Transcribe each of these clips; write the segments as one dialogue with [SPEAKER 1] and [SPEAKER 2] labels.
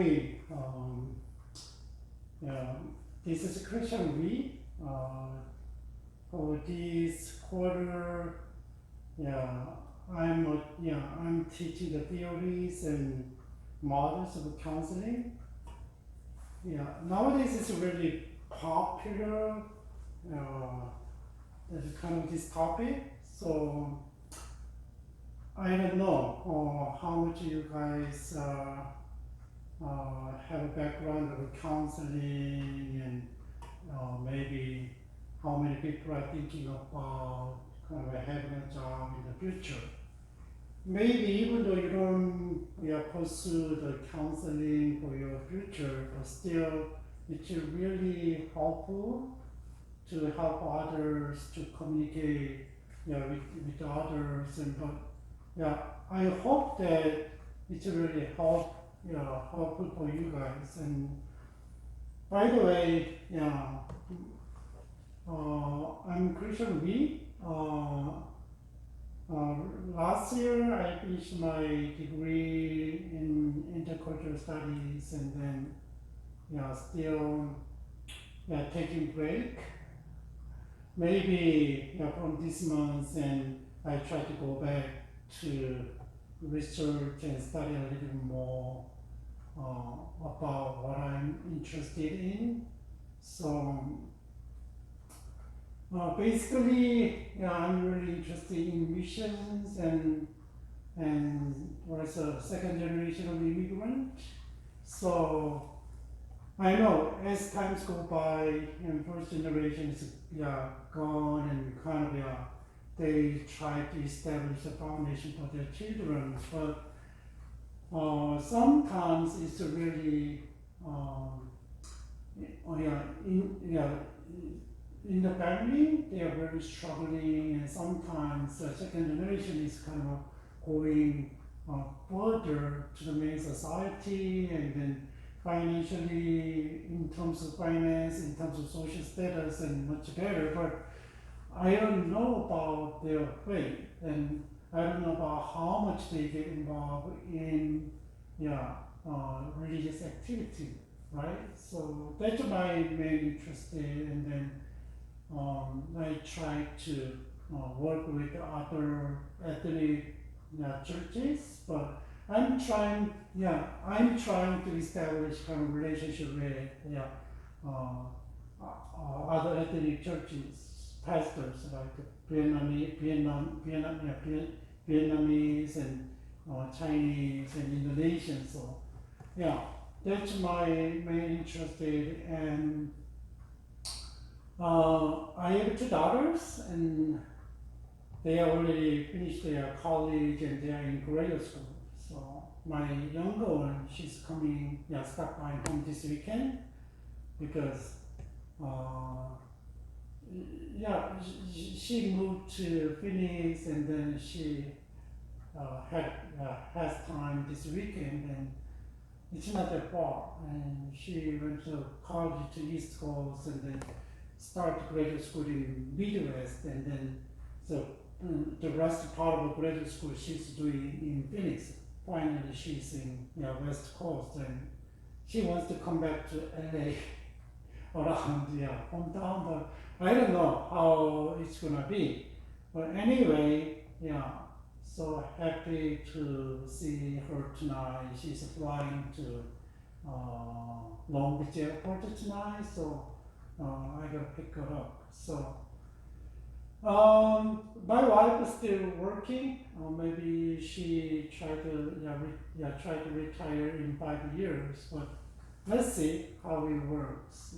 [SPEAKER 1] me, yeah, this is Christian V. For this quarter, yeah, I'm teaching the theories and models of counseling. Yeah, nowadays it's really popular. There's kind of this topic. So I don't know how much you guys have a background of counseling, and maybe how many people are thinking about kind of having a job in the future. Maybe even though you don't pursue the counseling for your future, but still it's really helpful to help others to communicate with others. And but I hope that it's really helpful for you guys. And by the way, I'm Christian V. Last year I finished my degree in intercultural studies, and then still taking break. Maybe from this month, and I try to go back to research and study a little more about what I'm interested in. So basically, I'm really interested in missions and was a second generation of immigrant. So I know as times go by and first generation is gone, and kind of they try to establish a foundation for their children, but sometimes it's really in the family they are very struggling, and sometimes the second generation is kind of going further to the main society, and then financially, in terms of finance, in terms of social status, and much better. But I don't know about their faith, and I don't know about how much they get involved in religious activity, right? So that's my main interest in, and then I try to work with other ethnic churches, but I'm trying to establish kind of relationship with other ethnic churches, pastors like Vietnamese and Chinese and Indonesian. So that's my main interest in. And I have two daughters, and they already finished their college and they are in graduate school. So my younger one, she's coming, stop by home this weekend because, she moved to Phoenix, and then she has time this weekend, and it's not that far. And she went to college to East Coast, and then started graduate school in Midwest, and then so the rest part of graduate school she's doing in Phoenix. Finally, she's in West Coast, and she wants to come back to LA around hometown, but I don't know how it's gonna be. But anyway, so happy to see her tonight. She's flying to Long Beach Airport tonight, so I gotta pick her up. So my wife is still working. Maybe she try to retire in 5 years, but let's see how it works.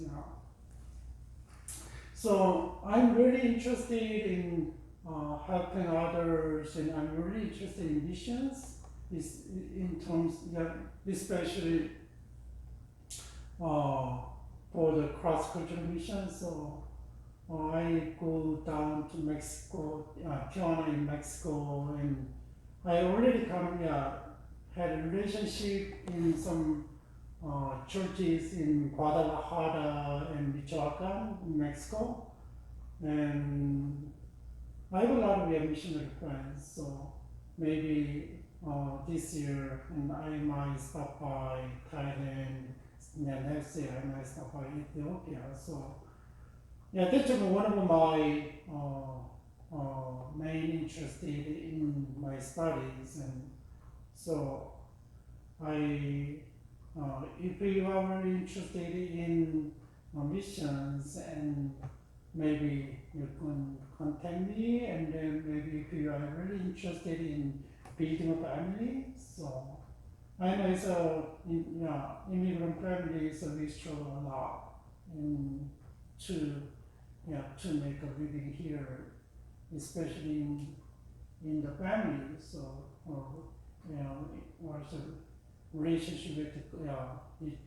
[SPEAKER 1] So I'm really interested in helping others, and I'm really interested in missions. Is in terms, especially for the cross-cultural mission. So I go down to Mexico, Tijuana in Mexico, and I already kind of had a relationship in some churches in Guadalajara and Michoacan, in Mexico, and I have a lot of missionary friends. So maybe this year, and I might stop by Thailand. Yeah, next year I might stop by Ethiopia. So yeah, that's one of my main interest in my studies, and so I, if you are very interested in missions, and maybe you can contact me, and then maybe if you are really interested in building a family, so I know it's immigrant families, so we struggle a lot in to to make a living here, especially in the family. So also relationship with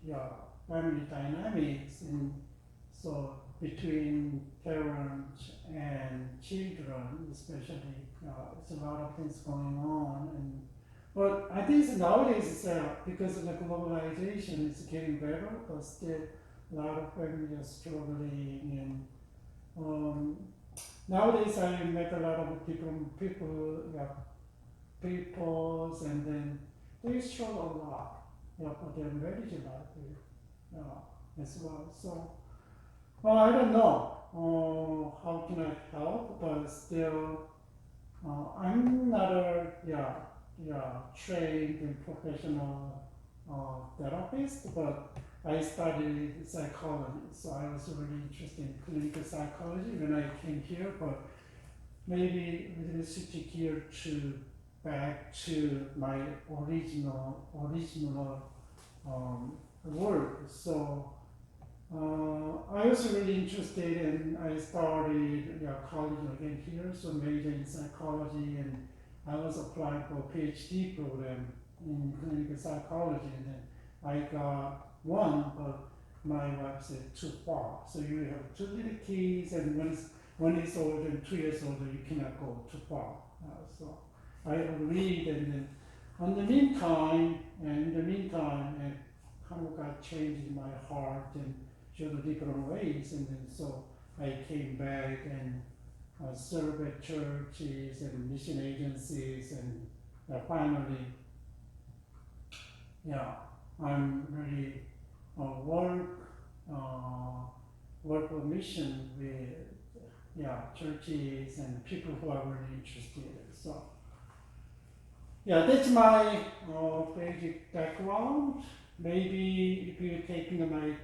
[SPEAKER 1] family dynamics, and so between parents and children, especially, there's a lot of things going on. And but I think nowadays because of the globalization, it's getting better, but still a lot of families are struggling. And nowadays I met a lot of different peoples, and then they struggle a lot, for their marriage life, as well. So, well, I don't know how can I help, but still, I'm not a trained and professional therapist, but I studied psychology, so I was really interested in clinical psychology when I came here. But maybe a little switch gear to back to my original work. So I was really interested, and I started college again here, so major in psychology, and I was applying for a PhD program in clinical psychology, and then I got one, but my wife said too far. So you have two little kids, and one is older and 2 years older, you cannot go too far. So I agreed, and then in the meantime, it kind of got changed in my heart and showed different ways, and then so I came back and served at churches and mission agencies, and finally, I'm really work with mission with churches and people who are really interested. So that's my basic background. Maybe if you're taking my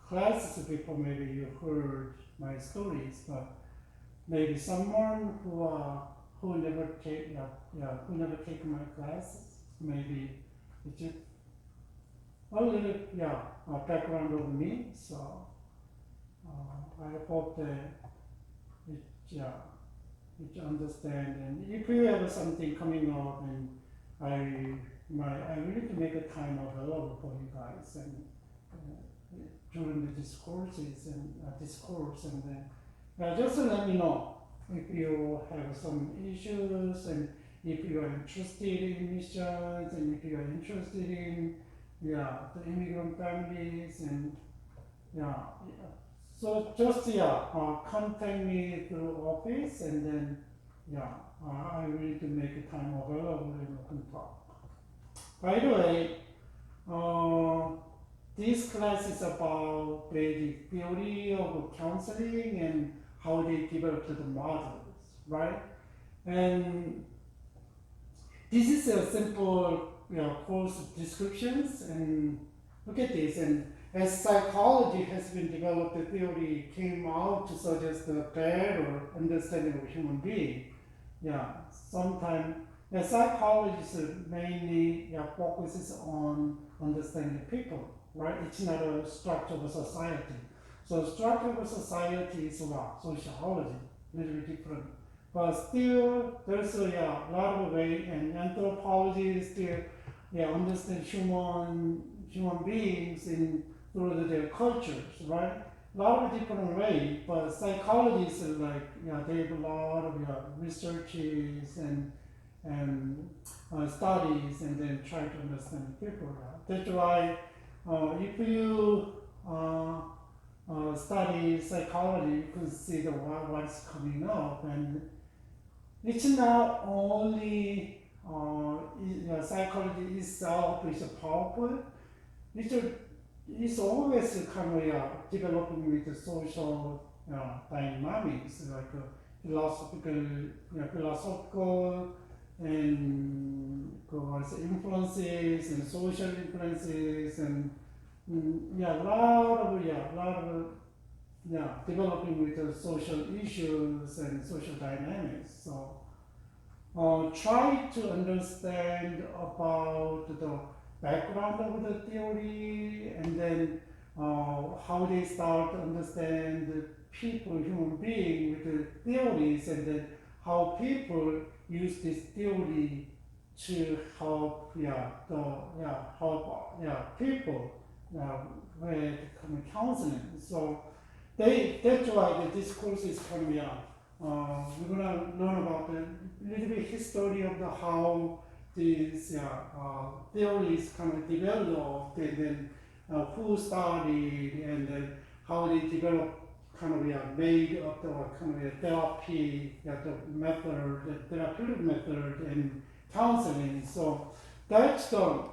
[SPEAKER 1] classes before, maybe you heard my stories, but maybe someone who never take my classes, maybe it's just a little background of me. So I hope that it understand. And if you have something coming up, and I really can make a time available for you guys, and during the discourses and discourse, and then just let me know if you have some issues, and if you are interested in missions, and if you are interested in the immigrant families, and so just contact me through office, and then I will to make a time available, and we can talk. By the way, this class is about the theory of counseling and how they developed the models, right? And this is a simple course descriptions, and look at this. And as psychology has been developed, the theory came out to suggest a better understanding of human being. Sometimes psychologists mainly focuses on understanding people, right? It's not a structure of a society. So structure of a society is what? Sociology, a little bit different. But still, there's a lot of way, and anthropology is still understand human beings through their cultures, right? A lot of different ways, but psychologists are like, they have a lot of researches and studies, and then try to understand people. That's why if you study psychology, you can see what's coming up, and it's not only psychology itself is powerful. It's always kind of developing with the social dynamics, like philosophical and influences and social influences and a lot of developing with the social issues and social dynamics. So try to understand about the background of the theory and then how they start to understand the people, human being with the theories, and then how people use this theory to help people with counseling. So that's why this course is coming up. We're gonna learn about a little bit history of how these theories kind of developed, and then who studied, and then how they developed kind of made up the kind of therapy, the method, the therapeutic method, and counseling. So that's the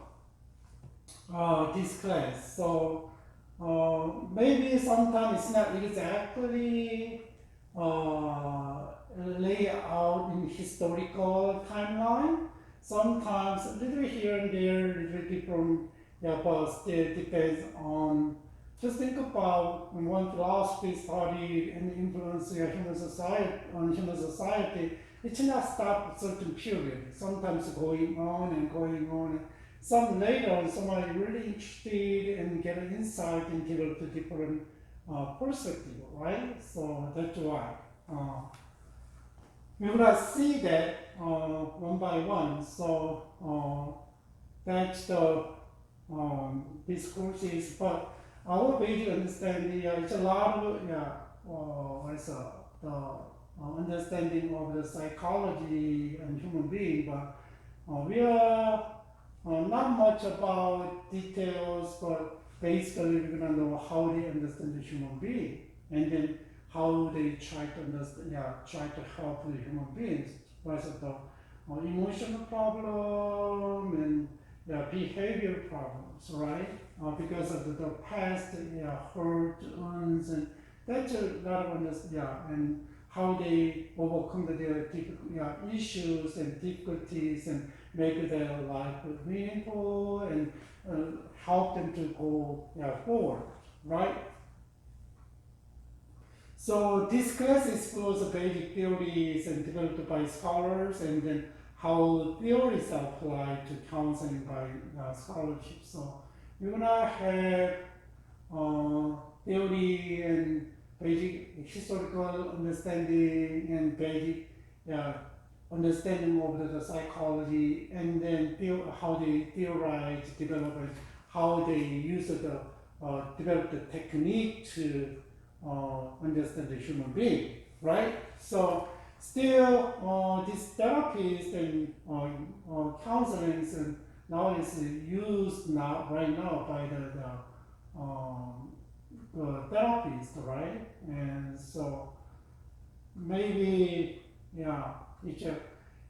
[SPEAKER 1] this class. So maybe sometimes it's not exactly lay out in historical timeline. Sometimes a little here and there, a little different, but still depends on. Just think about when philosophy studied and influence human society. It should not stop at certain period. Sometimes going on and going on. Some later, somebody really interested and get an insight and develop a different perspective, right? So that's why. We're gonna see that one by one. So that's the these courses, but our basic understanding, it's a lot of the understanding of the psychology and human being, but we are not much about details, but basically we're gonna know how they understand the human being, and then how they try to understand, try to help the human beings, because of the emotional problem and behavior problems, right? Because of the past hurt, wounds, and that's a lot of understanding, and how they overcome their issues and difficulties and make their life meaningful and help them to go forward, right? So this class explores the basic theories and developed by scholars, and then how theories are applied to counseling by scholarship. So we're gonna have theory and basic historical understanding and basic understanding of the psychology, and then how they theorize, develop, and how they use develop the technique to understand the human being, right? So still, these therapies and counseling and now is used right now by the therapist, right? And so maybe it's a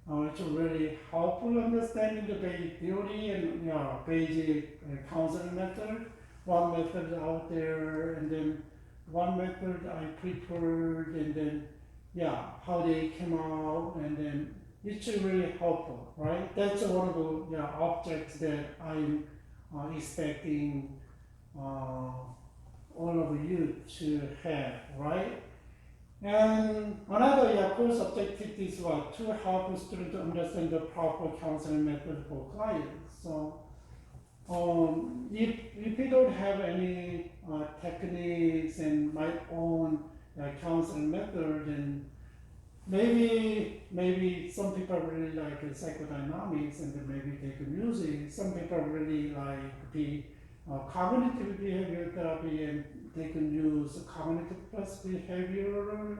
[SPEAKER 1] really helpful understanding the basic theory and basic counseling method. One method out there, and then one method I preferred, and then how they came out, and then it's really helpful, right? That's one of the objects that I'm expecting all of you to have, right? And another course objective is to help students to understand the proper counseling method for clients. So if you don't have any techniques and my own counseling method, then maybe some people really like psychodynamics, and then maybe they can use it. Some people really like the cognitive behavioral therapy, and they can use cognitive plus behavioral,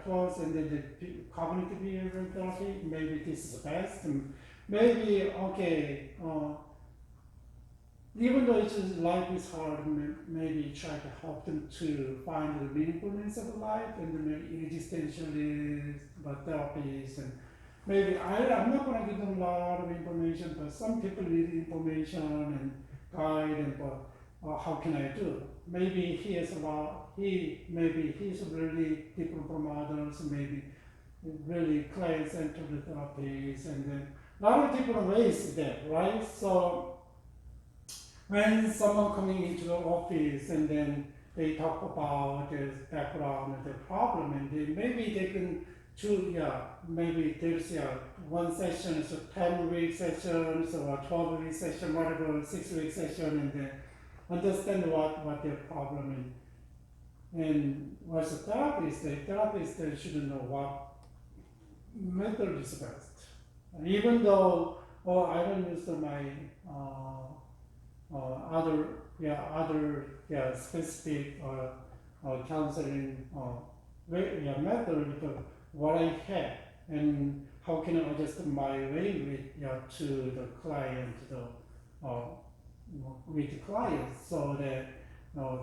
[SPEAKER 1] plus, and then the cognitive behavioral therapy. Maybe this is best, and maybe even though life is hard, maybe try to help them to find the meaningfulness of life, and then maybe existentialist therapies, and maybe I'm not going to give them a lot of information, but some people need information and guide and but how can I do? Maybe he has a lot. Maybe he's really different from others. Maybe really client-centered therapies, and then a lot of different ways there, right? So when someone coming into the office and then they talk about their background and their problem, and then maybe they can choose, maybe there's one session, so 10-week sessions or 12-week session, whatever, 6-week session, and then understand what their problem is. And as a therapist, they should know what method is best. And even though I don't use my other specific counseling method, but what I have and how can I adjust my way with to the client, with the client, so that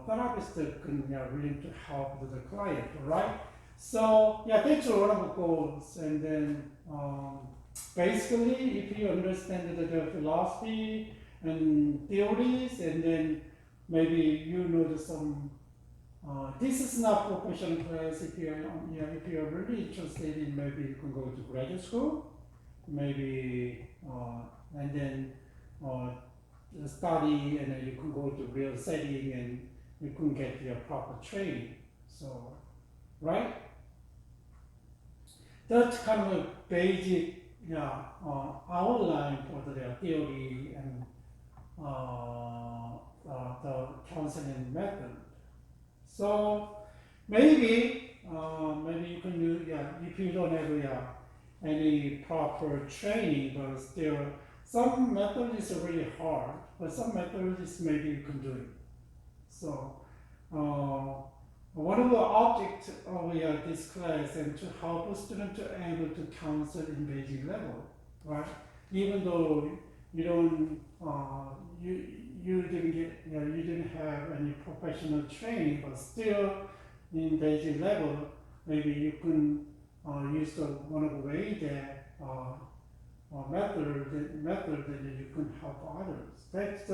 [SPEAKER 1] therapist can willing to help the client, right? So that's one of the goals. And then basically, if you understand the philosophy and theories, and then maybe you know some. This is not professional class. If you are really interested in, maybe you can go to graduate school, maybe and then study, and then you can go to real setting, and you can get your proper training. So, right? That's kind of a basic outline for the theory and the counseling method. So maybe you can do if you don't have any proper training, but still some method is really hard, but some methods maybe you can do it. So one of the objects of this class and to help a student to able to counsel in basic level, right? Even though you don't you didn't have any professional training, but still in basic level, maybe you can use one of the way that method that you can help others. That's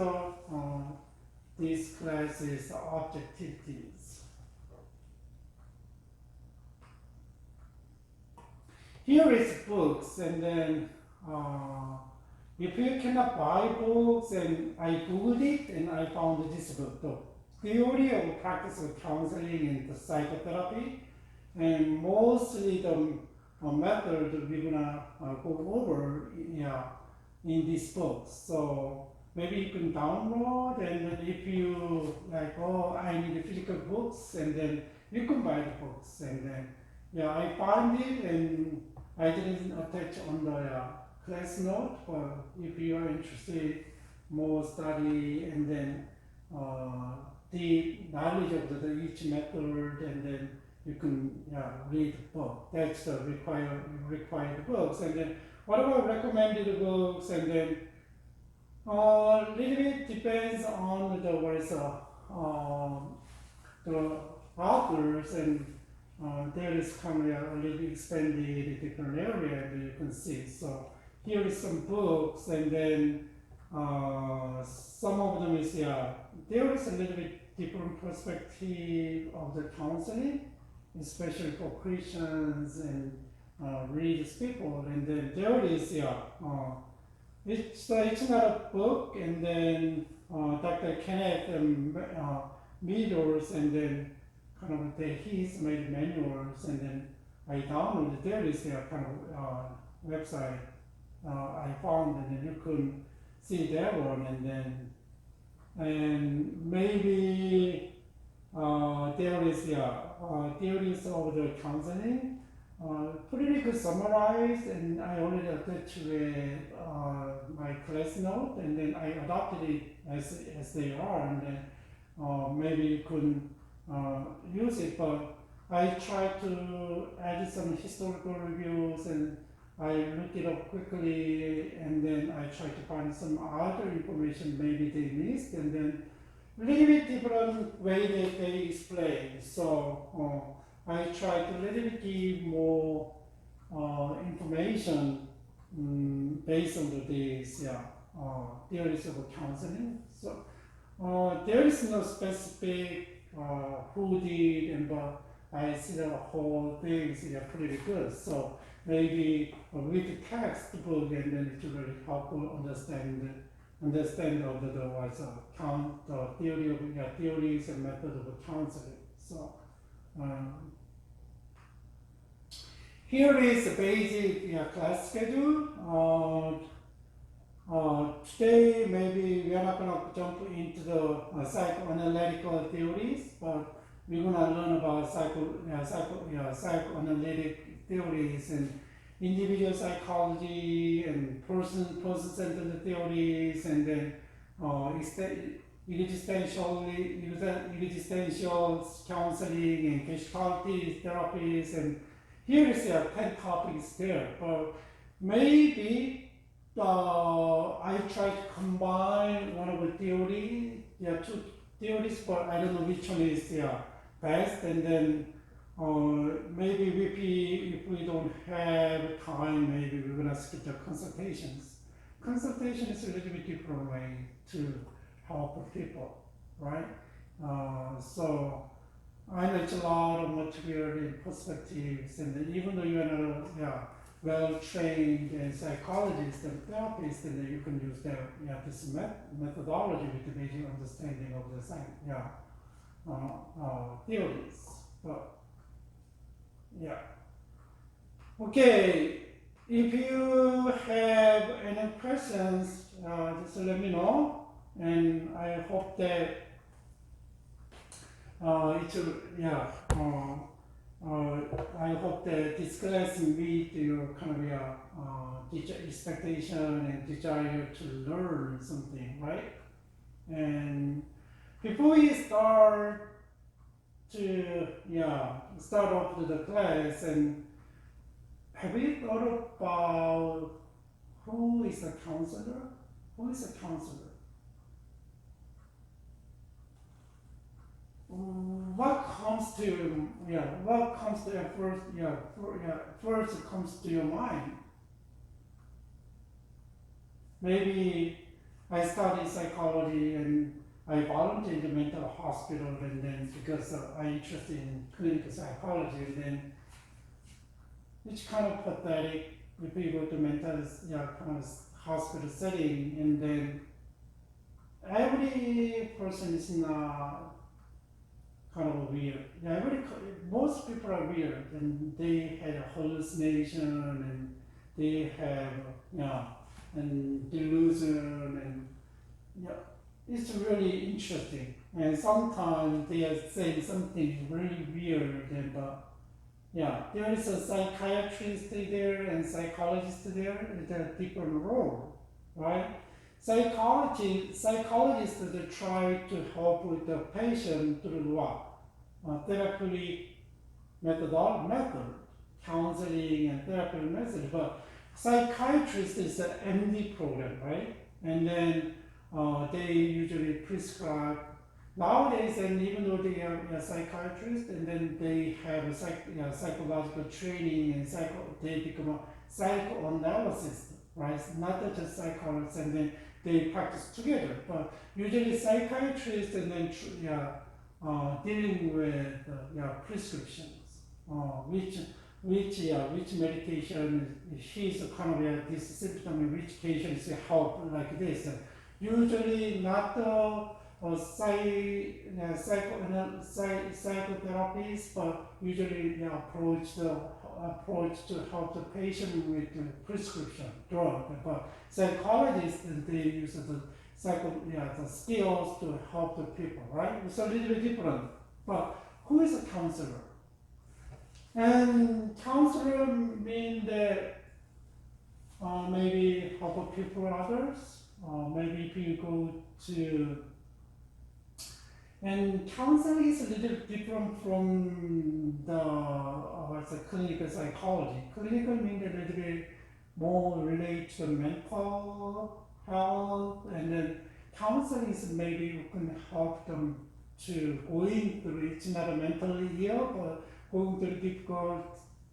[SPEAKER 1] this class's objectivities. Here is books, and then if you cannot buy books, and I Googled it and I found this book, The Theory of Practice of Counseling and the Psychotherapy, and mostly the method we're gonna go over in this book. So maybe you can download, and then if you like, I need physical books, and then you can buy the books, and then I found it, and I didn't attach on the class note, but if you are interested more study, and then the knowledge of each method, and then you can read the book. That's the required books. And then what about recommended books? And then little bit depends on the authors, and there is kind of a little expanded different area that you can see. So here is some books, and then some of them is there is a little bit different perspective of the counseling, especially for Christians and religious people. And then there is it's not a book, and then Dr. Kenneth Meadows, and then kind of he's made manuals, and then I downloaded. There is a kind of website I found, and then you can see that one, and maybe there is theories of the counseling, pretty good summarized, and I already attached with my class note, and then I adopted it as they are, and then maybe you could use it, but I tried to add some historical reviews, and I looked it up quickly, and then I tried to find some other information maybe they missed, and then a little bit different way that they explain. So I tried to little bit give more information based on these theories of counseling. So there is no specific who did, and but I see the whole thing is pretty good. So maybe with the textbook, and then it will really help understand of the what's count the theory of theories and method of counseling. So here is the basic class schedule. Today maybe we are not going to jump into the psychoanalytical theories, but we're going to learn about psychoanalytic theories and individual psychology and person-centered theories, and then existential counseling and gestalt therapies, and here is 10 topics there. But maybe I try to combine one of the two theories, but I don't know which one is best. And then maybe if we don't have time, maybe we're gonna skip the consultations. Consultation is a little bit different way to help people, right? So I know it's a lot of material and perspectives, and even though you're not well-trained psychologist and therapist, and then you can use this methodology with the basic understanding of the theories. But okay. If you have any questions, just let me know, and I hope that I hope that this class meet your kind of expectation and desire to learn something, right? And before we start off with the class, and have you thought about who is a counselor? Who is a counselor? What comes to first comes to your mind? Maybe I studied psychology and I volunteered in the mental hospital, and then because I'm interested in clinical psychology, and then it's kind of pathetic if you go to mental kind of hospital setting, and then every person is not kind of weird. Most people are weird, and they had a hallucination, and they have and delusion, and it's really interesting. And sometimes they are saying something really weird, and there is a psychiatrist there and psychologist there. It's a different role, right? Psychologists they try to help with the patient through what? Therapeutic method, counseling and therapeutic method. But psychiatrist is an MD program, right? And then they usually prescribe nowadays, and even though they are psychiatrists, and then they have a psychological training, and they become a psychoanalyst, right? Not just psychologists, and then they practice together. But usually psychiatrists and then dealing with prescriptions, which medication he's kind of this symptom, which patients help like this. Usually not the psychotherapies, but usually approach to help the patient with the prescription drug. But psychologists they use the skills to help the people, right? It's a little bit different. But who is a counselor? And counselor mean that maybe help people others. Maybe if you go to, and counseling is a little different from the clinical psychology. Clinical means a little bit more related to mental health, and then counseling is maybe you can help them to going through, it's not a mentally ill, but going through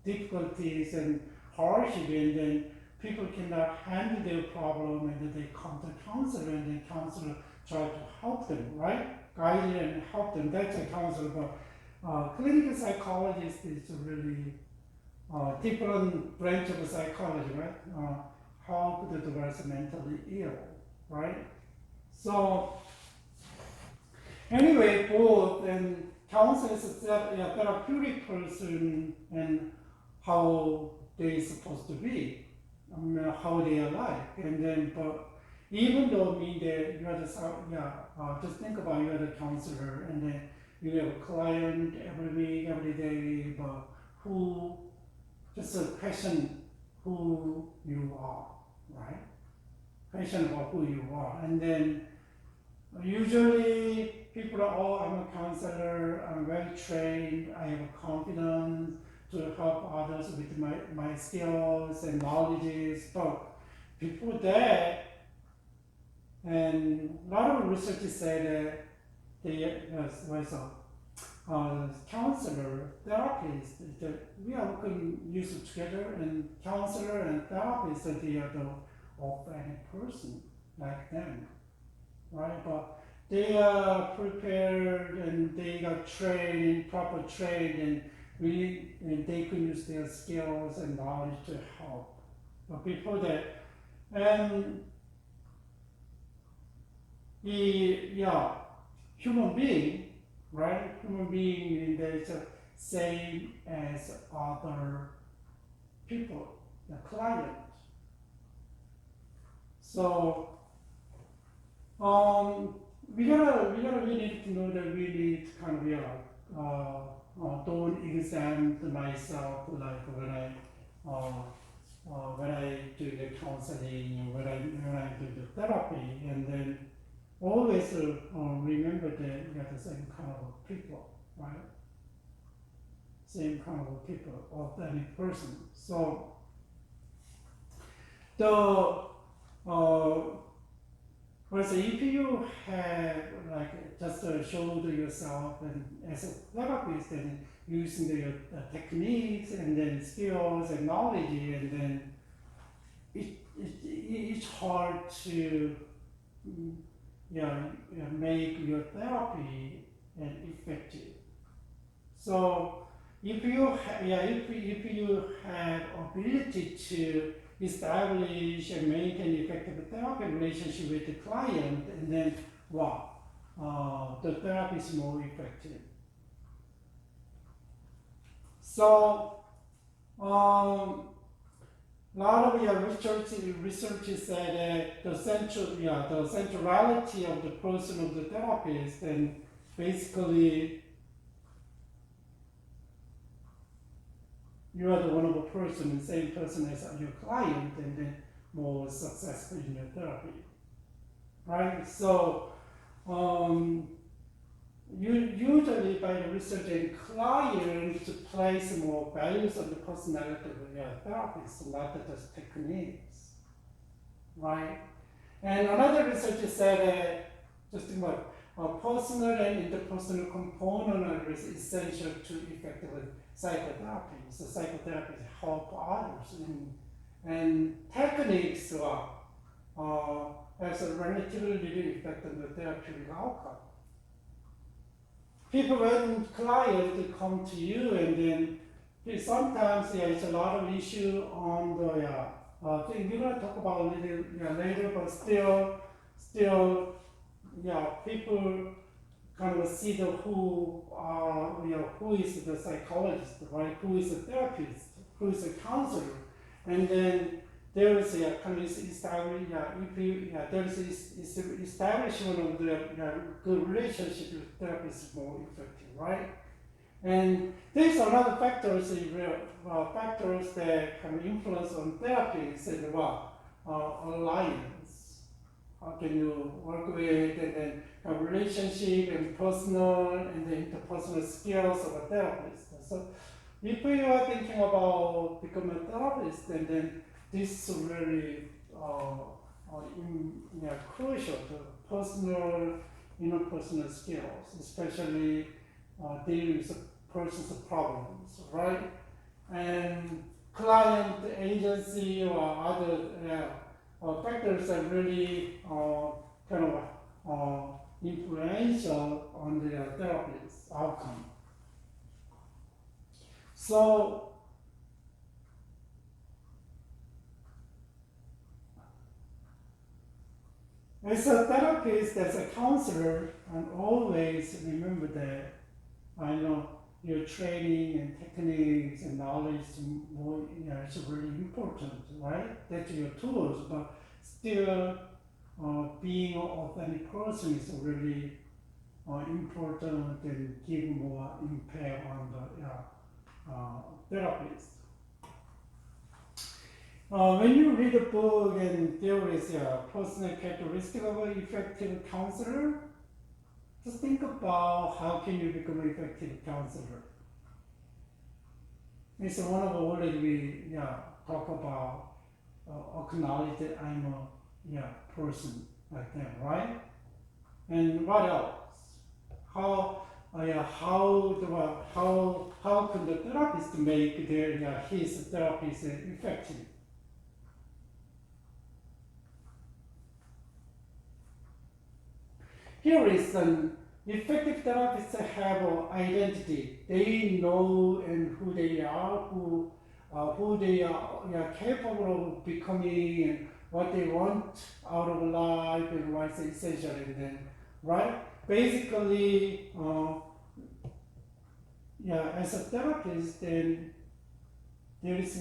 [SPEAKER 1] difficulties and hardship, and then people cannot handle their problem, and then they come to counselor, and then counselor try to help them, right? Guide and help them. That's a counselor. But clinical psychologist is really different branch of psychology, right? Help the person mentally ill, right? So anyway, both and counselor is a therapeutic person and how they're supposed to be, how they are like, and then but even though mean that you are the just think about you are the counselor, and then you have a client every week, every day, but who just a question who you are, right? Question about who you are, and then usually people are, oh, I'm a counselor, I'm very trained, I have confidence to help others with my skills and knowledges, but before that, and a lot of research say that they was a counselor, therapist, that we are working used together, and counselor and therapist, that they are the authentic person like them, right? But they are prepared and they got trained, proper trained, and they can use their skills and knowledge to help. But before that, and human being, right? Human being is the same as other people, the client. So we need to know that we need to kind of don't examine myself like when I do the counseling, when I do the therapy, and then always remember that we are the same kind of people, right? Same kind of people, authentic person. So if you have just showed yourself and as a therapist and using the techniques and then skills and knowledge, and then it's hard to make your therapy effective. So if you have ability to establish and maintain effective therapy relationship with the client, and then the therapy is more effective. So a lot of research said that the centrality of the person of the therapist, and basically you are the one of a person, the same person as your client, and then more successful in your therapy, right? So usually by the research and client to place more values on the personality of your therapist, not just techniques, right? And another research said that just think about personal and interpersonal component are essential to effective psychotherapy. So psychotherapy help others, and techniques has a relatively little effect on the therapeutic outcome. People, when clients come to you, and then sometimes it's a lot of issue on the thing. We're gonna talk about a little later, but still, people kind of see who is the psychologist, right? Who is the therapist? Who is the counselor? And then there is a kind of establishment of the good relationship with therapist more effective, right? And there's another factors that can influence on therapies, and alliance. How can you work with, and then a relationship and personal and the interpersonal skills of a therapist. So if you are thinking about becoming a therapist, and then this is really crucial to personal, interpersonal skills, especially dealing with person's problems, right? And client agency or other factors that really kind of influential on the therapist's outcome. So as a therapist, as a counselor, and always remember that I know your training and techniques and knowledge more, it's really important, right? That's your tools, but still being an authentic person is really important and give more impact on the therapist. When you read a book and there is a personal characteristic of an effective counselor, just think about how can you become an effective counselor. It's one of the already we talk about acknowledge that I'm a person like that, right? And what else? How can the therapist make their his therapist effective? Here is an effective therapists have an identity. They know and who they are, who they are capable of becoming, and what they want out of life, and what's essential in them, right? Basically, as a therapist, then there is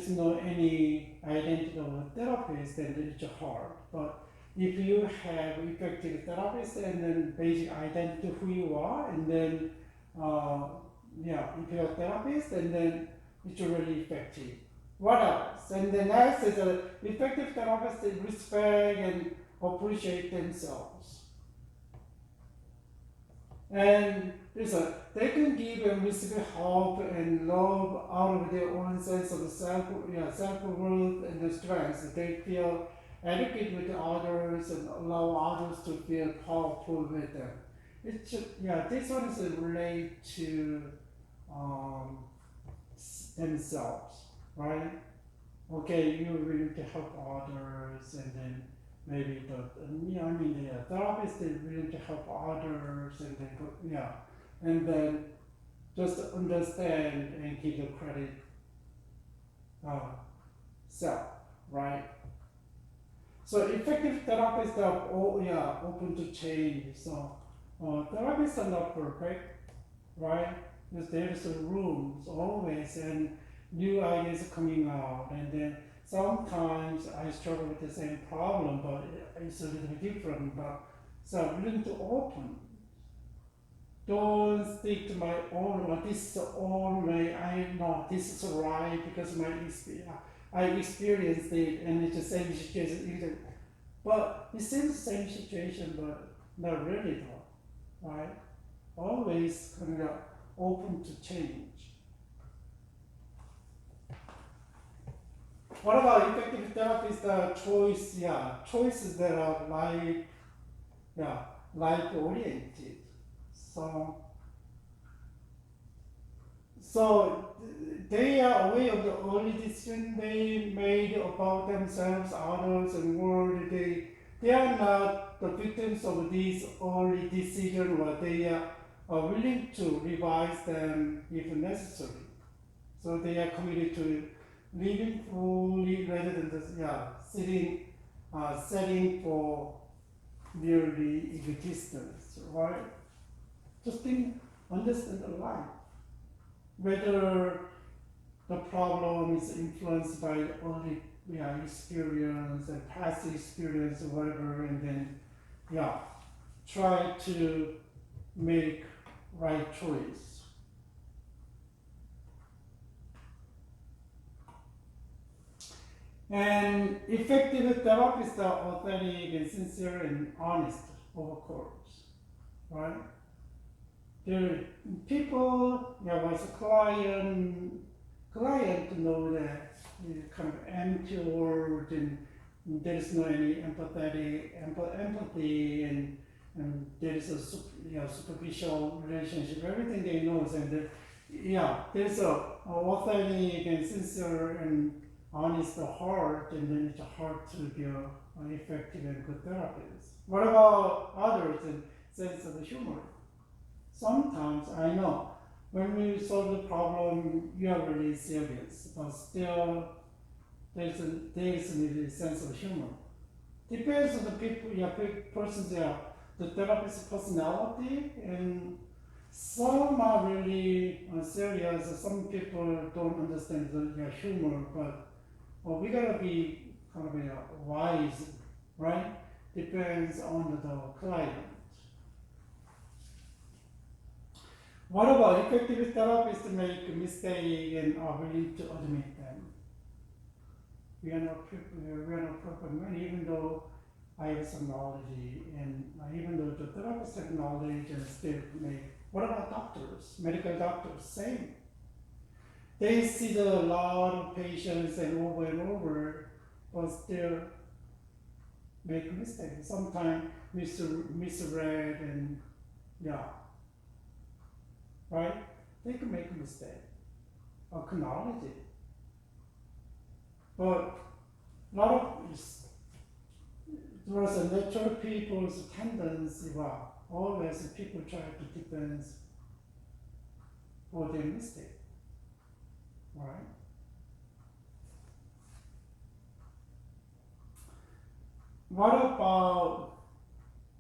[SPEAKER 1] no any identity of a therapist, then it's hard. But if you have effective therapist and then basic identity who you are, and then if you're a therapist, and then it's really effective. What else? And the next is an effective therapist that respect and appreciate themselves. And they can give and receive help and love out of their own sense of self-worth and the strength. They feel adequate with others and allow others to feel powerful with them. This one is related to themselves, right? Okay, you're willing to help others, and then maybe the therapist is willing to help others, and then just understand and give the credit self, right? So effective therapists are open to change. So therapists are not perfect, right? Because there's rooms always and new ideas coming out, and then sometimes I struggle with the same problem, but it's a little bit different. But so I'm willing to open. Don't stick to my own way. This is the only way I know this is right because I experienced it, and it's the same situation. But it's still the same situation, but not really though, right? Always kind of open to change. What about effective therapists? Choices that are life oriented. So they are aware of the early decision they made about themselves, others, and world. They are not the victims of these early decisions, but they are willing to revise them if necessary. So they are committed to living fully rather than just setting for merely existence, right? Just understand the life. Whether the problem is influenced by early experience and past experience or whatever, and then try to make right choice. And effective therapists are authentic and sincere and honest, of course, right? The people, as a client know that kind of empty world, and there is no any empathy, and there is a superficial relationship. Everything they know, and yeah, there's a authentic and sincere and honest heart, and then it's hard to be an effective and good therapist. What about others and sense of humor? Sometimes I know when we solve the problem, you are really serious, but still there's a sense of humor. Depends on the people, yeah, person's the therapist's personality, and some are really serious. Some people don't understand the humor, but we gotta be kind of wise, right? Depends on the client. What about effective therapists make mistakes and are willing to admit them? We are not perfect man, even though I have some knowledge, and even though the therapists have knowledge and still make. What about doctors? Medical doctors, same. They see a lot of patients and over, but still make mistakes. Sometimes misread and yeah, right? They can make a mistake. Acknowledge it. But a lot of there was a natural people's tendency, always people try to defend for their mistake, right? What about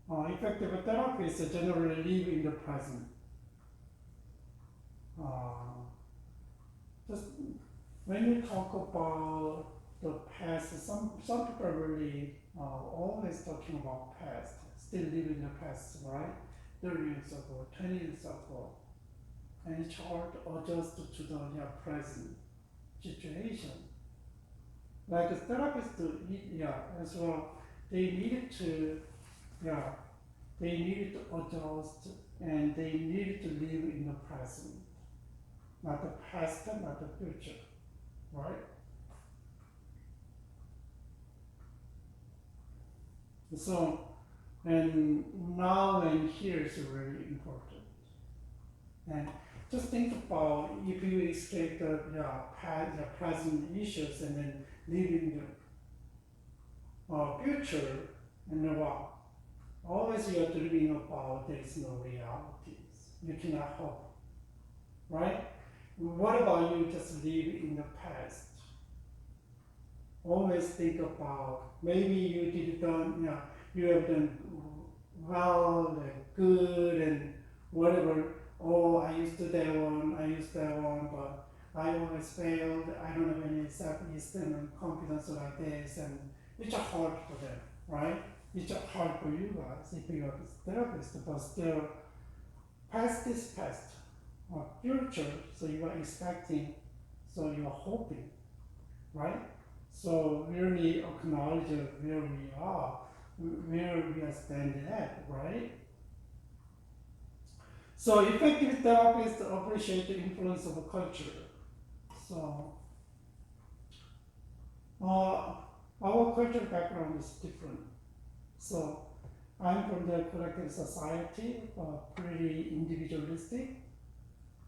[SPEAKER 1] effective therapists generally live in the present? Just when we talk about the past, some people really always talking about past, still live in the past, right? 30 years ago, 20 years ago, and it's hard to adjust to the present situation. Like a therapist, as well, they needed to, they needed to adjust and they needed to live in the present, not the past, not the future, right? So, and now and here is really important. And just think about if you escape the present issues and then live in the future, and always you are dreaming about there is no realities. You cannot hope, right? What about you just live in the past? Always think about maybe you did done, you have done well and good and whatever. Oh, I used to that one, but I always failed. I don't have any self-esteem and confidence like this, and it's hard for them, right? It's hard for you guys if you are a therapist, but still, past is past. Future, so you are expecting, so you are hoping, right? So really acknowledge where we are standing at, right? So effective therapists appreciate the influence of culture. So our cultural background is different. So I'm from the collective society, pretty individualistic,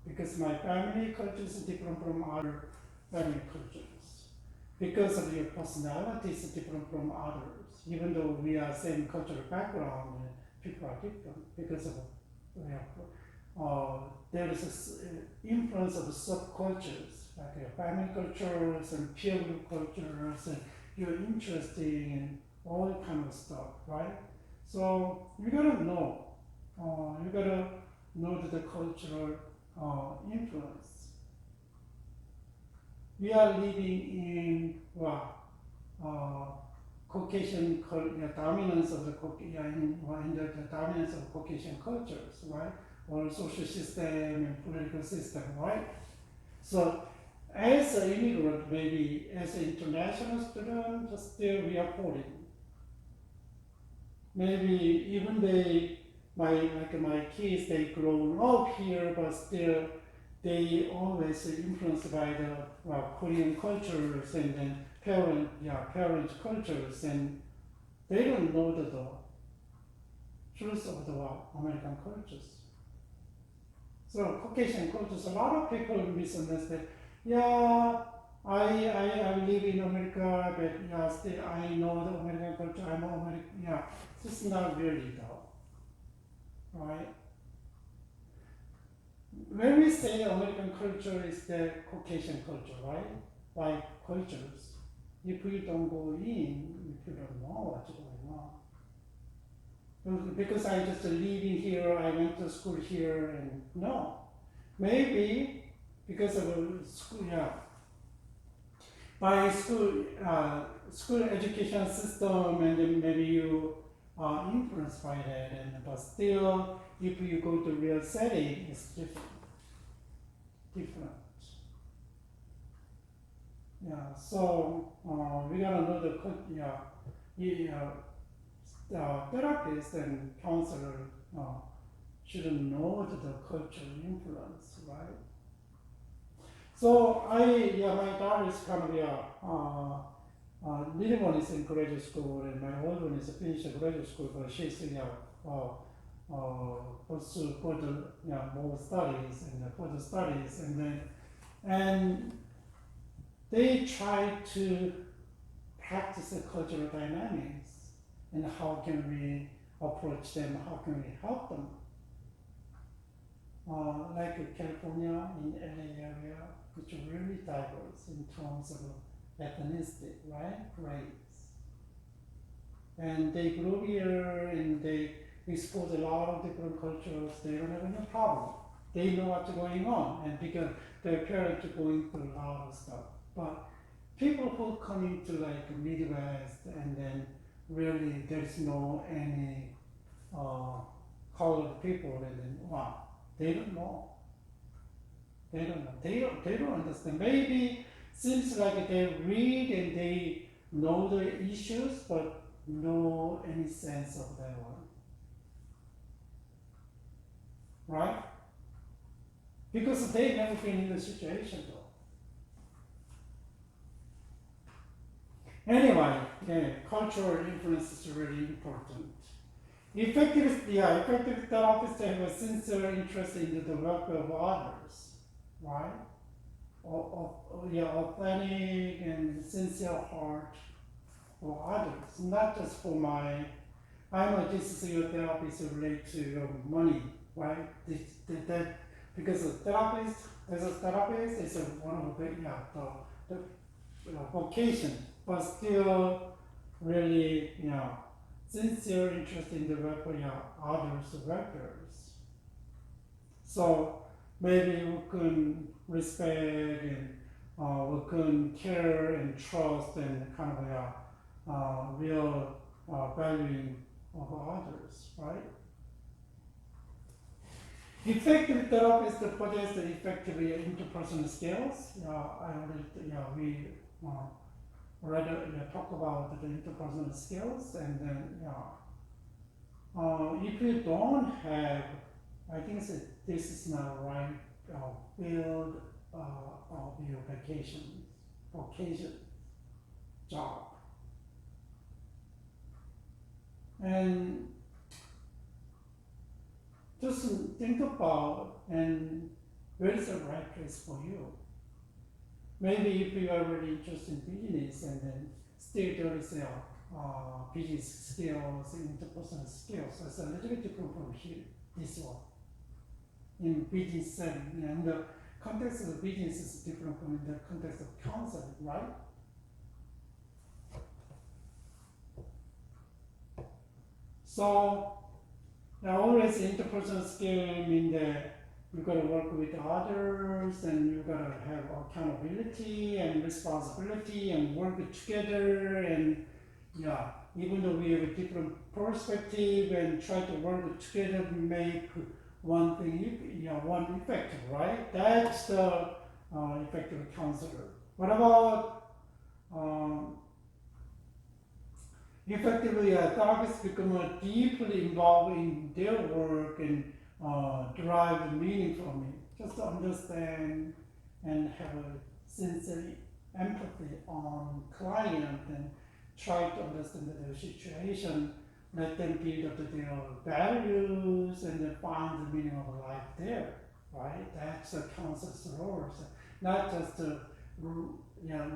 [SPEAKER 1] because my family culture is different from other family cultures. Because of your personality is different from others. Even though we are same cultural background, people are different because of there is influence of subcultures, like family cultures and peer group cultures, and you're interested in all kind of stuff, right? So you gotta know the cultural influence. We are living in Caucasian dominance of the dominance of Caucasian cultures, right? Or social system and political system, right? So as an immigrant, maybe as an international student, just still we are foreign. Maybe even my kids, they grow up here, but still they always influenced by the Korean cultures and then parent cultures, and they don't know the truth of the American cultures. So Caucasian cultures, a lot of people misunderstand. Yeah, I live in America, but yeah, still I know the American culture. I'm American. Yeah, it's not really though, right? When we say American culture is the Caucasian culture, right? Like cultures, if you don't go in, if you don't know what's going on. Because I just living here, I went to school here, and no, maybe because of school, yeah, by school education system, and then maybe you are influenced by that, and but still, if you go to real setting, it's different. Yeah, so we gotta know the therapist and counselor should know the cultural influence, right? So my daughter is kind of little one is in graduate school, and my old one is finishing graduate school, but she's pursue further more studies and further studies, and they try to practice the cultural dynamics and how can we approach them, how can we help them. Like California in LA area, which are really diverse in terms of ethnicity, right? Race. And they grew here and they expose a lot of different cultures, they don't have any problem. They know what's going on, and because their parents are going through a lot of stuff. But people who come into like Midwest and then really there's no any colored people, and then wow, they don't know. They don't know. They don't understand. Maybe seems like they read and they know the issues, but no any sense of that one, right? Because they never been in the situation though. Anyway, yeah, cultural influence is really important. Effective therapists have a sincere interest in the work of others, right? Authentic and sincere heart for others, not just for my. I know this is your therapist relate to your money, right? That because a therapist, as a therapist, is one of the vocation, but still really sincere interest in the work of others workers. So maybe we can respect and we can care and trust and kind of real valuing of others, right? Effective therapist possess the effective interpersonal skills. We already talk about the interpersonal skills, and then if you don't have, I think this is not right field of your vocation job, and just think about and where is the right place for you. Maybe if you are really interested in business, and then still there is business skills, interpersonal skills. So it's a little bit different from here, this one. In business setting, and the context of the business is different from the context of counseling, right? So now always interpersonal skill mean that you gotta work with others, and you gotta have accountability and responsibility and work together, and even though we have a different perspective and try to work together to make one thing, one effective, right? That's the effective counselor. What about effectively therapists become deeply involved in their work and derive meaning from it, just to understand and have a sincere empathy on client and try to understand their situation, let them build up their values and then find the meaning of life there, right? That's the counselor's role, not just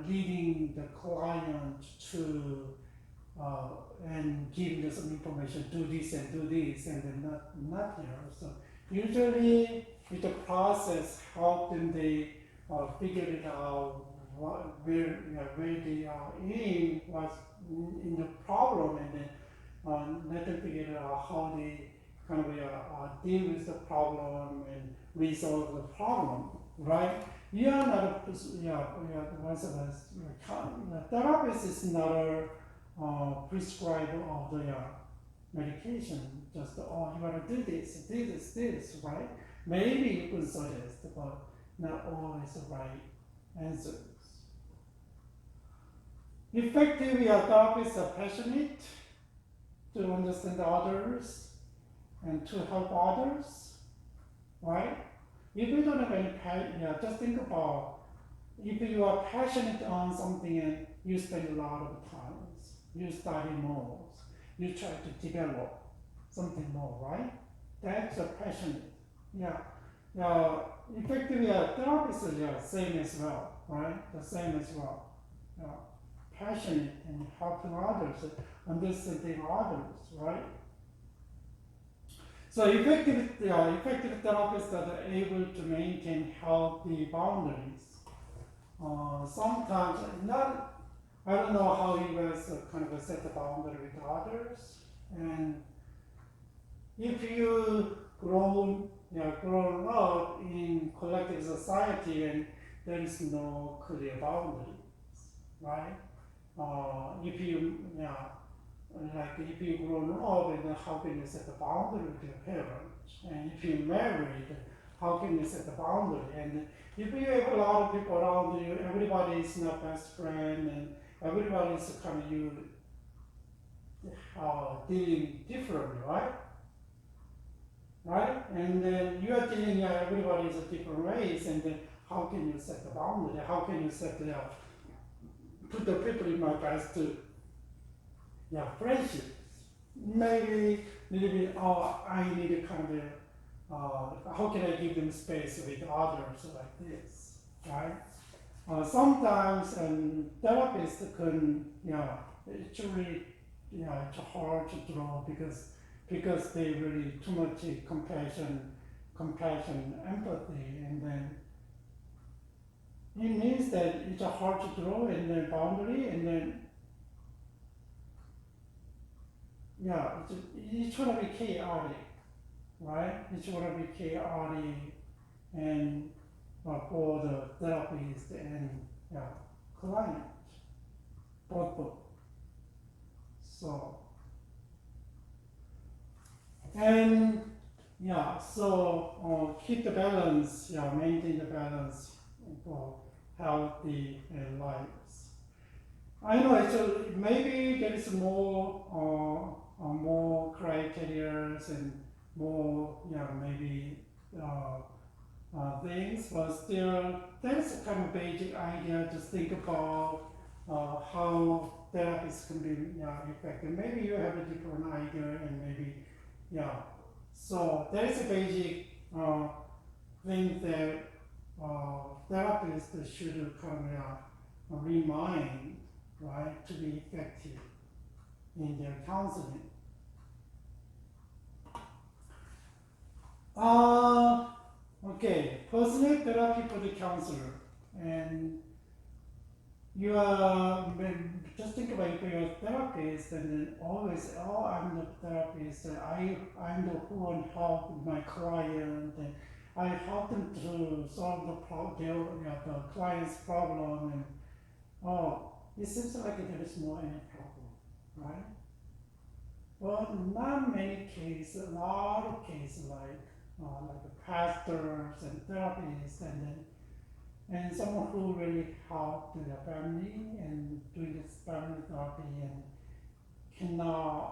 [SPEAKER 1] leading the client to and giving them some information, do this and then not here. So usually with the process, help them they figure it out where they are in what's in the problem, and then let them figure out how they kind of deal with the problem and resolve the problem, right? You are not a once of us, therapist is not a prescriber of the medication. Just oh, you gotta do this, right? Maybe you can suggest, but not always the right answers. Effective therapists are passionate to understand others and to help others, right? If you don't have any passion, just think about if you are passionate on something and you spend a lot of time, you study more, you try to develop something more, right? That's a passionate. Yeah. Effectively, therapists are same as well, right? The same as well. Passionate and helping others, understanding others, right? So effective therapists that are able to maintain healthy boundaries. Sometimes not. I don't know how you guys kind of set the boundary with others, and if you grown up in collective society and there is no clear boundaries, right? If you if you grown up, and how can you set the boundary with your parents? And if you married, how can you set the boundary? And if you have a lot of people around you, everybody is not best friend, and everybody is kind of you dealing differently, right? Right? And then you are dealing everybody is a different ways, and then how can you set the boundary? How can you set put the people in my best friendships? Maybe little bit. I need a kind of how can I give them space with others like this, right? Sometimes therapists can, it's really, it's hard to draw because they really too much compassion, empathy, and then it means that it's hard to draw in the boundary, and then it's gonna be chaotic, right? It's gonna be chaotic, and for the therapist and client, both. So and so keep the balance, maintain the balance for healthy lives. I know it's maybe there is more criteria and more maybe things, but still that's a kind of basic idea to think about how therapists can be effective. Maybe you have a different idea, and maybe so that is a basic thing that therapists should kind of remind, right, to be effective in their counseling. Okay, personal therapy for the counselor, and you just think about if you're a therapist, and then always, I'm the therapist, I'm the one who help my client, and I help them to solve the client's problem, and it seems like there is no any problem, right? Well, not many cases, a lot of cases like pastors and therapists, and someone who really helped their family and doing this family therapy and cannot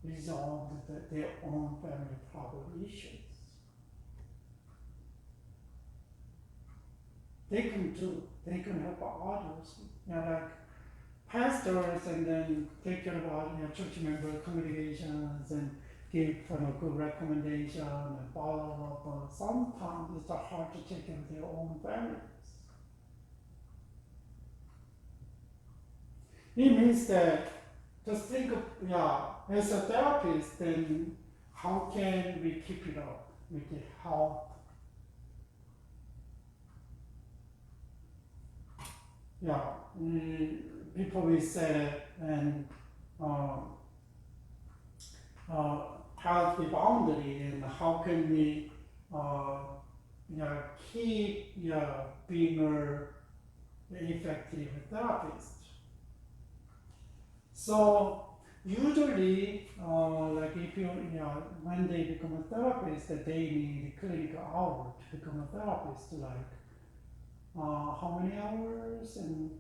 [SPEAKER 1] resolve their own family problem issues. They can help others, like pastors, and then take care of church member congregations and give good recommendation and follow up, but sometimes it's hard to take care of their own families. It means that just think of, as a therapist, then how can we keep it up with the health? People will say that, and healthy boundary, and how can we keep being an effective therapist. So usually, like if you, when they become a therapist, they need clinical hours to become a therapist, like how many hours? And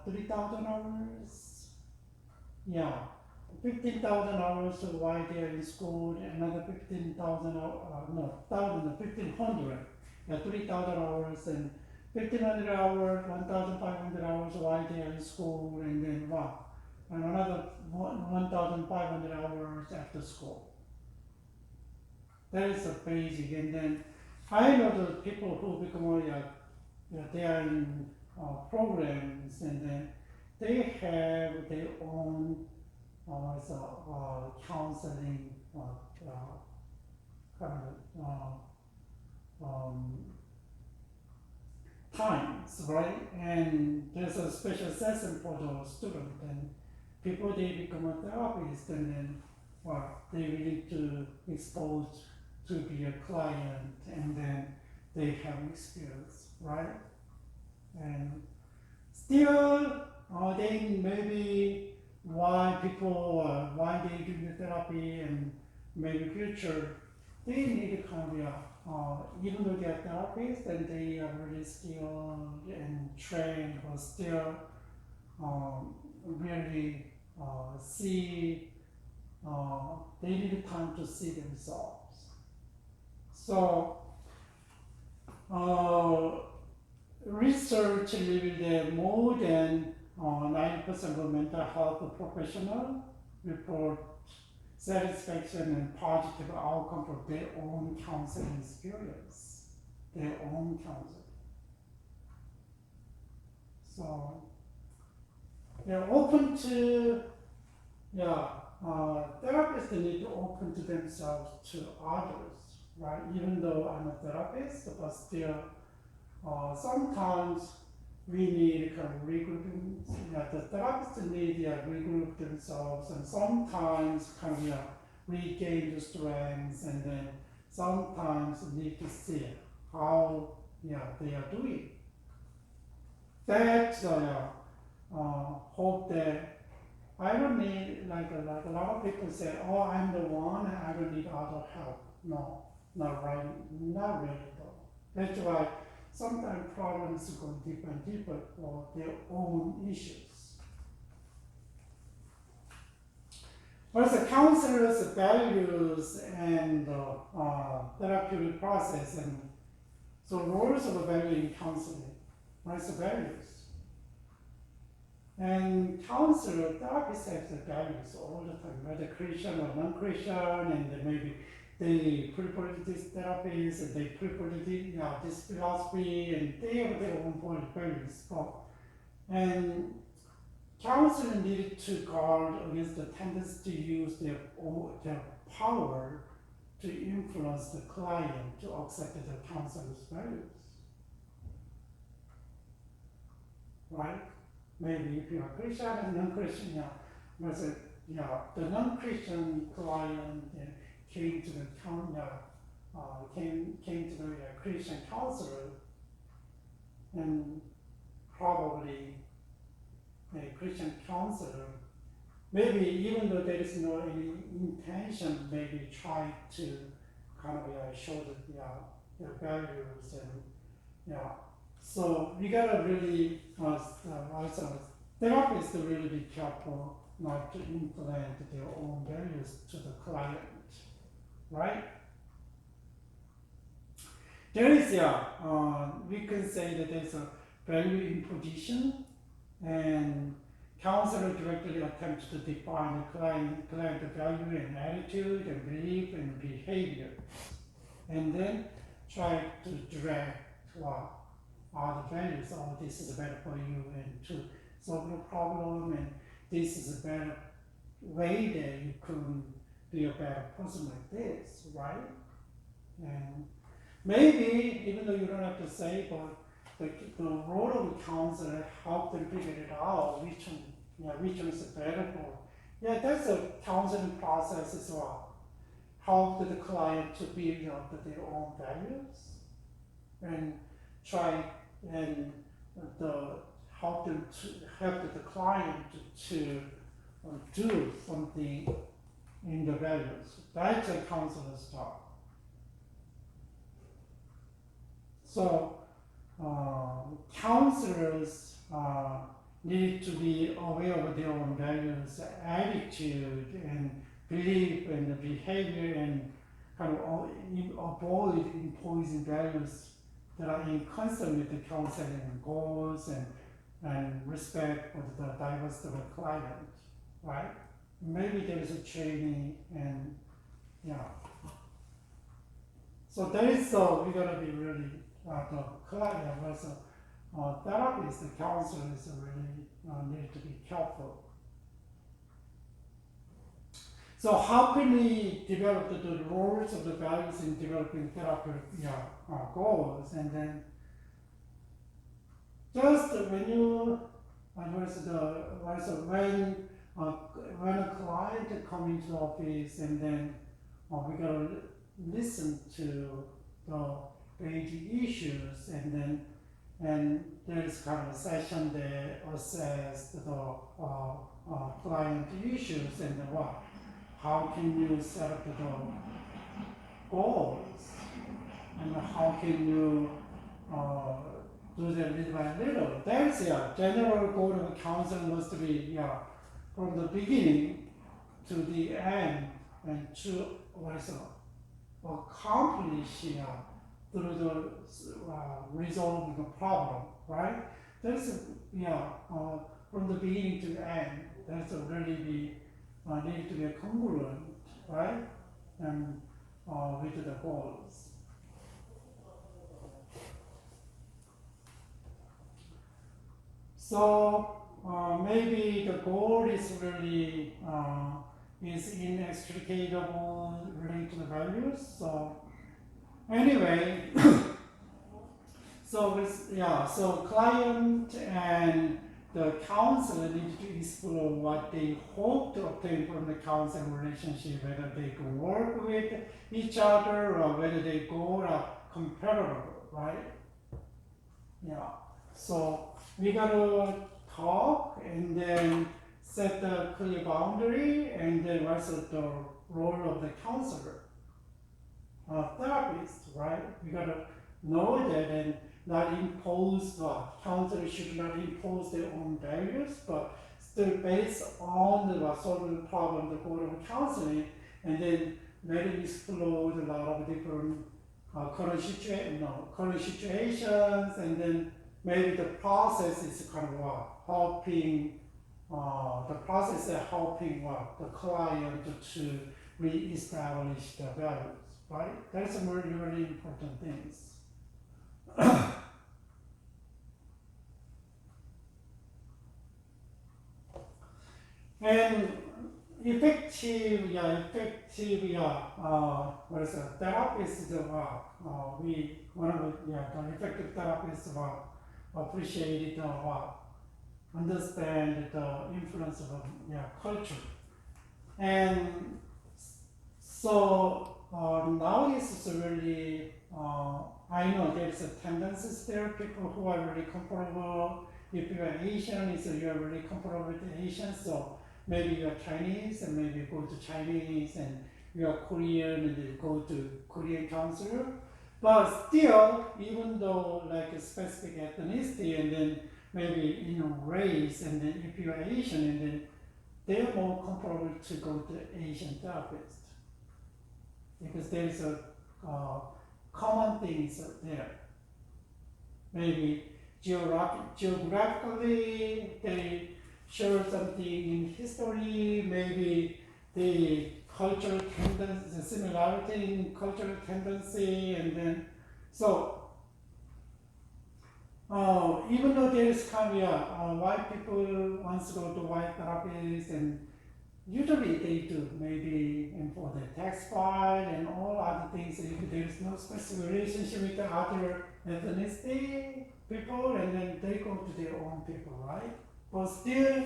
[SPEAKER 1] 3,000 hours? 15,000 hours while they are in school, another 15,000 1,500. 3,000 hours and 1,500 hours, 1,500 hours while they are in school, and then and another 1,500 hours after school. That is the basic. And then I know the people who become they are in programs, and then they have their own counseling times, right? And there's a special session for the student, and before they become a therapist, and then they need to expose to be a client, and then they have experience, right? And still, they maybe why they do the therapy, and maybe future, they need to even though they are therapists and they are really skilled and trained, but still really see, they need time to see themselves. So research revealed that more than 90% of mental health professionals report satisfaction and positive outcome from their own counseling experience, their own counseling. So they're open to, therapists need to open to themselves to others, right? Even though I'm a therapist, but still, sometimes we need regrouping. The therapists need regroup themselves, and sometimes regain the strengths, and then sometimes need to see how they are doing. That hope that I don't need, like a lot of people say, oh, I'm the one, I don't need other help. No, not really though. That's why sometimes problems go deeper and deeper for their own issues. Also, counselors' values and therapeutic process, and so roles of value in counseling, right? So values. And counselor, therapists have the values all the time, whether Christian or non-Christian, and then maybe they prefer this therapies, and they prefer this philosophy, and they have their own values. And counselors needed to guard against the tendency to use their power to influence the client to accept the counselor's values, right? Maybe if you are Christian and non-Christian, the non-Christian client came to the Christian counselor, and probably a Christian counselor, maybe even though there is no any intention, maybe try to show the values, and so we gotta really, also therapists really be careful not to implement their own values to the client, right? There is, we can say that there's a value imposition, and counselor directly attempts to define the client value and attitude and belief and behavior, and then try to direct other values. Oh, this is better for you, and to solve the problem, and this is a better way that you can be a better person like this, right? And maybe, even though you don't have to say, but the role of a counselor help them figure it out, which one is better for. Yeah, that's a counseling process as well. Help the client to build up their own values and try and help the client to do something in the values. That's a counselor's job. So counselors need to be aware of their own values, attitude, and belief, and behavior, and kind of avoid imposing values that are in consonant with the counseling goals and respect for the diversity of the client, right? Maybe there is a training, and so that is we gotta be really the client versus therapist, the counselor is really need to be careful. So how can we develop the roles of the values in developing therapy goals? And then just when you when a client comes into the office, and then we gotta listen to the basic issues, and there's kind of a session that assess the client issues, and how can you set up the goals, and how can you do that little by little. That's general goal of counseling must be from the beginning to the end, and to accomplish through the resolving the problem, right? That's from the beginning to the end. That's really need to be congruent, right? And with the goals. So maybe the goal is really is inextricable related to the values. So anyway, so client and the counselor need to explore what they hope to obtain from the counseling relationship, whether they can work with each other or whether they go comparable, right? So we gotta talk and then set the clear boundary, and then also the role of the counselor, therapist, right? We gotta know that and not impose, counselor should not impose their own values, but still based on the solving the problem, the goal of counseling, and then let it explore a lot of different current situations, and then maybe the process is kind of helping, the the client to re-establish the values, right? That's some really, really important things. And effective, therapists, one of the effective therapists appreciate understand the influence of culture. And so now it's really, I know there's a tendencies there, people who are really comfortable. If you are Asian, you are really comfortable with the Asians, so maybe you are Chinese, and maybe you go to Chinese, and you are Korean, and you go to Korean counselor. But still, even though like a specific ethnicity, and then maybe race, and then if you are Asian, and then they're more comfortable to go to Asian therapist, because there's a common things there. Maybe geographically, show something in history, maybe the cultural tendency, the similarity in cultural tendency, and then so even though there is kind of white people wants to go to white therapies, and usually they do maybe for the tax file and all other things. If there is no specific relationship with the other ethnicity people, and then they go to their own people, right? But still,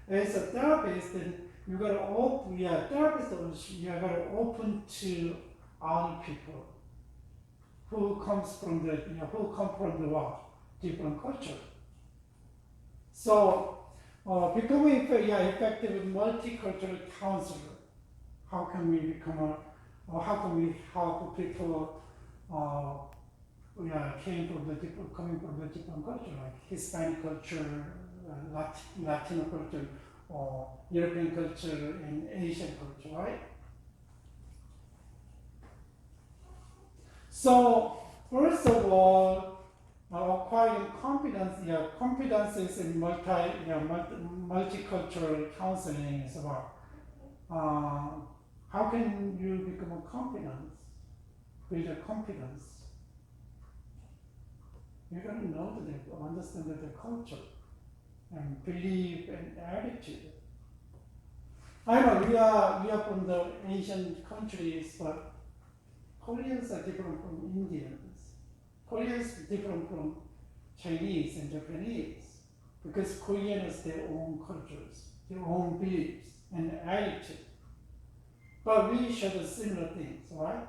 [SPEAKER 1] as a therapist, then you gotta open. Therapist, you gotta open to other people who comes from the what? Different culture. So becoming effective multicultural counselor. How can we become how can we help people coming from the different culture, like Hispanic culture, Latino culture, or European culture, and Asian culture, right? So first of all, acquiring confidence. Confidence is in multicultural counseling is about how can you become confident, build a confidence. You gotta know understand the culture and belief and attitude. I know we are from the Asian countries, but Koreans are different from Indians. Koreans are different from Chinese and Japanese, because Korean has their own cultures, their own beliefs and attitude. But we share the similar things, right?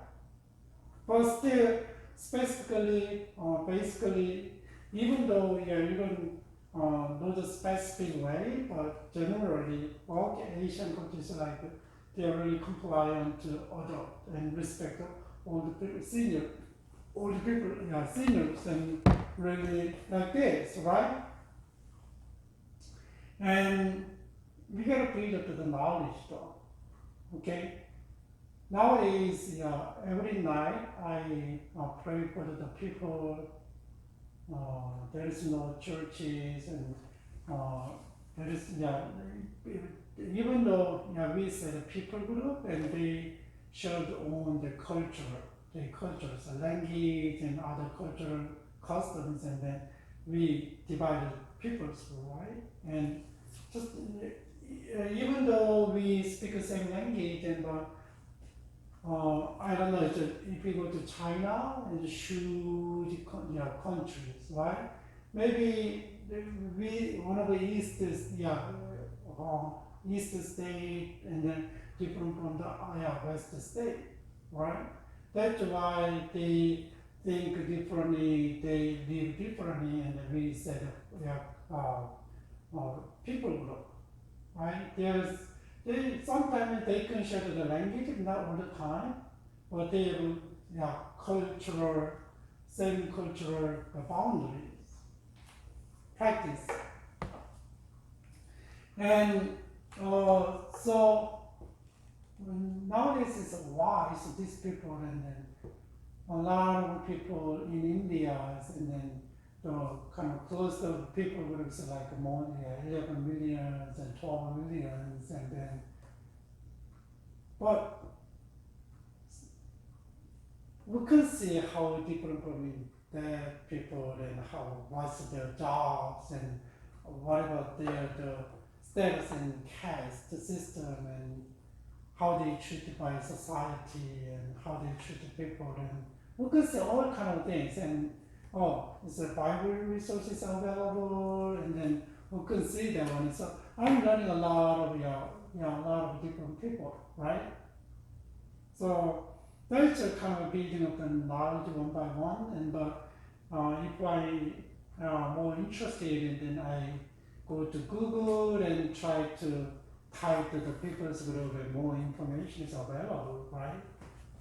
[SPEAKER 1] But still, specifically, basically, even though you don't know the specific way, but generally, all the Asian countries they are really compliant to adopt and respect all the people, seniors, and really like this, right? And we gotta build up the knowledge though, okay? Nowadays, every night I pray for the people. There is no churches, and there is even though we said a people group, and they should own the culture, the cultures, the language, and other cultural customs, and then we divided peoples, right? And just even though we speak the same language, and I don't know if we go to China and huge countries, right? Maybe one of the east state, and then different from the west state, right? That's why they think differently, they live differently, and we said people group, right? Sometimes they can share the language, not all the time, but they have same cultural boundaries, practice. And so nowadays it's wise, these people, and then a lot of people in India, and then the kind of close to people groups like more 11 millions and 12 millions, and then, but we can see how different from the people, and what's their jobs, and what about the status and caste system, and how they treated by society, and how they treat people, and we can see all kind of things. And is the Bible resources available, and then we can see that one. So I'm learning a lot of different people, right? So that's a kind of building up the knowledge one by one. And but if I am more interested, and then I go to Google and try to type to the people's group, and more information is available, right?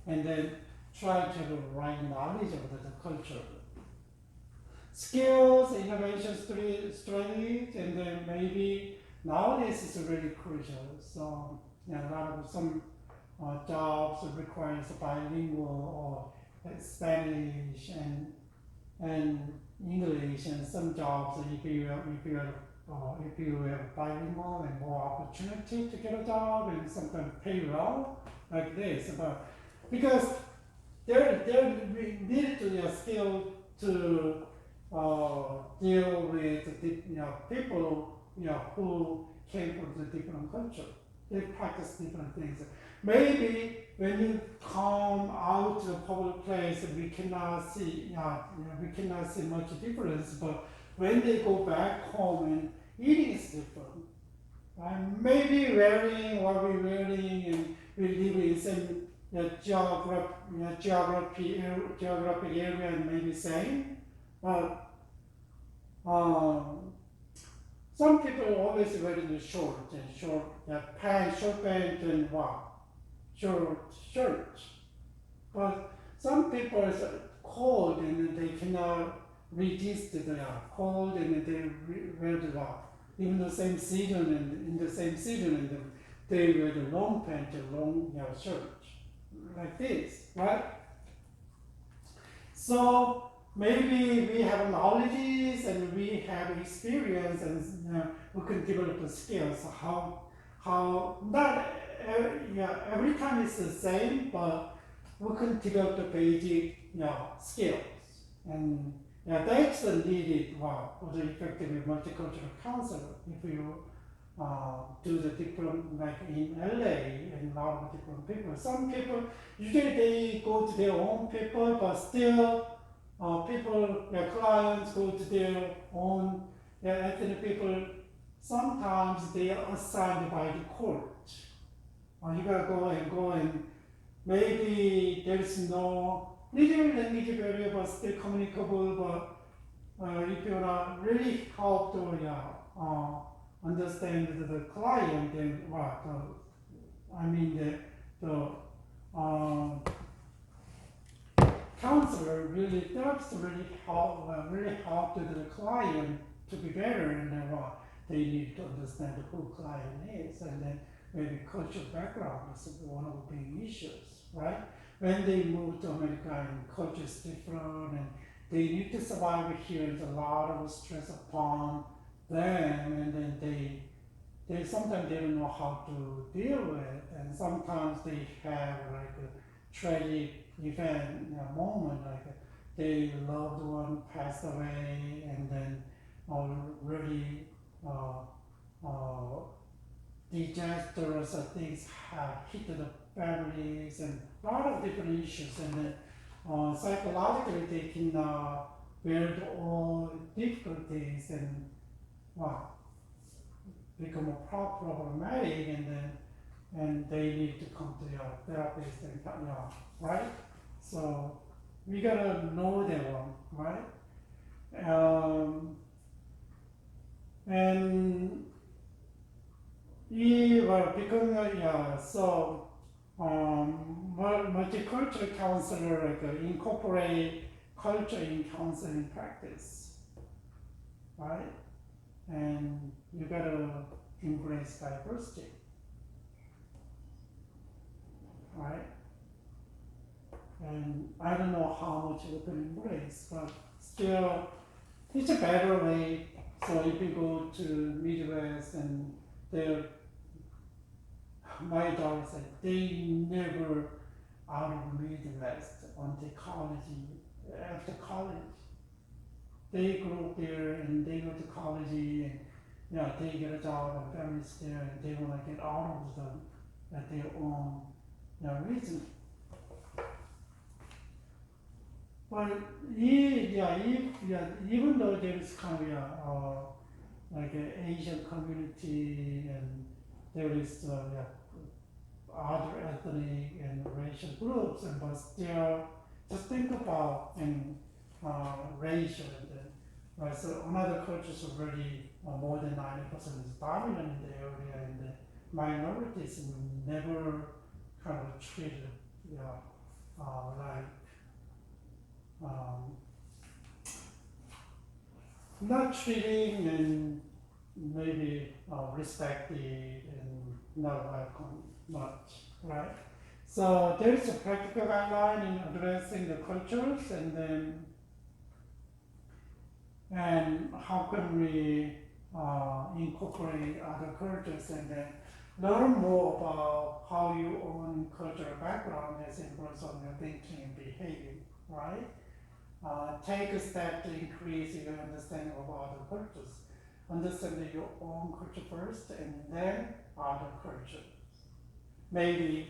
[SPEAKER 1] And then try to have the right knowledge of the culture. Skills, innovation strategies, and then maybe nowadays is really crucial. So a lot of some jobs requires bilingual or Spanish and English, and some jobs if you are if you have bilingual and more opportunity to get a job and sometimes pay well like this. But because we need to skill to deal with people who came from the different culture. They practice different things. Maybe when you come out to a public place, we cannot see much difference. But when they go back home and eating is different. Maybe wearing what we're wearing and we live in same geographic area and maybe same. But some people always wearing short pants, short pants and short shirts. But some people is cold and they cannot resist the cold and they wear the even the same season and in the same season and they wear the long pants and long shirt like this, right? So maybe we have knowledge and we have experience and we can develop the skills. How not every time it's the same, but we can develop the basic skills and that's needed for the effective multicultural counselor. If you do the different, like in LA, and a lot of different people. Some people, usually they go to their own people, but still their clients go to their own ethnic people. Sometimes they are assigned by the court. You gotta go and maybe there's no little language barrier, but still communicable. But if you're not really help to understand the client, then the counselor really helps to really help to the client to be better, and then they need to understand who client is, and then maybe cultural background is one of the big issues, right? When they move to America and culture is different and they need to survive here, there's a lot of stress upon them, and then they sometimes they don't know how to deal with, and sometimes they have like a tragic event, moment, like their loved one passed away, and then really disastrous things have hit the families and a lot of different issues, and then psychologically they can bear all difficulties and become problematic, and they need to come to your therapist and right? So we gotta know that one, right? And we were becoming multicultural counselor, like incorporate culture in counseling practice, right? And you gotta embrace diversity, right? And I don't know how much you can embrace, but still, it's a better way. So if you go to Midwest and my daughter said they never out of Midwest until college. After college, they grew up there and they go to college and they get a job and families there and they want to get out of them at their own reason. But even though there is kind of like an Asian community and there is other ethnic and racial groups, but still just think about racial and right. So another cultures already more than 90% is dominant in the area, and the minorities never kind of treated like not treating and maybe respected and not welcome much, right? So there is a practical guideline in addressing the cultures, and how can we incorporate other cultures and then learn more about how your own cultural background has influenced on your thinking and behavior, right? Take a step to increase your understanding of other cultures. Understand your own culture first and then other cultures. Maybe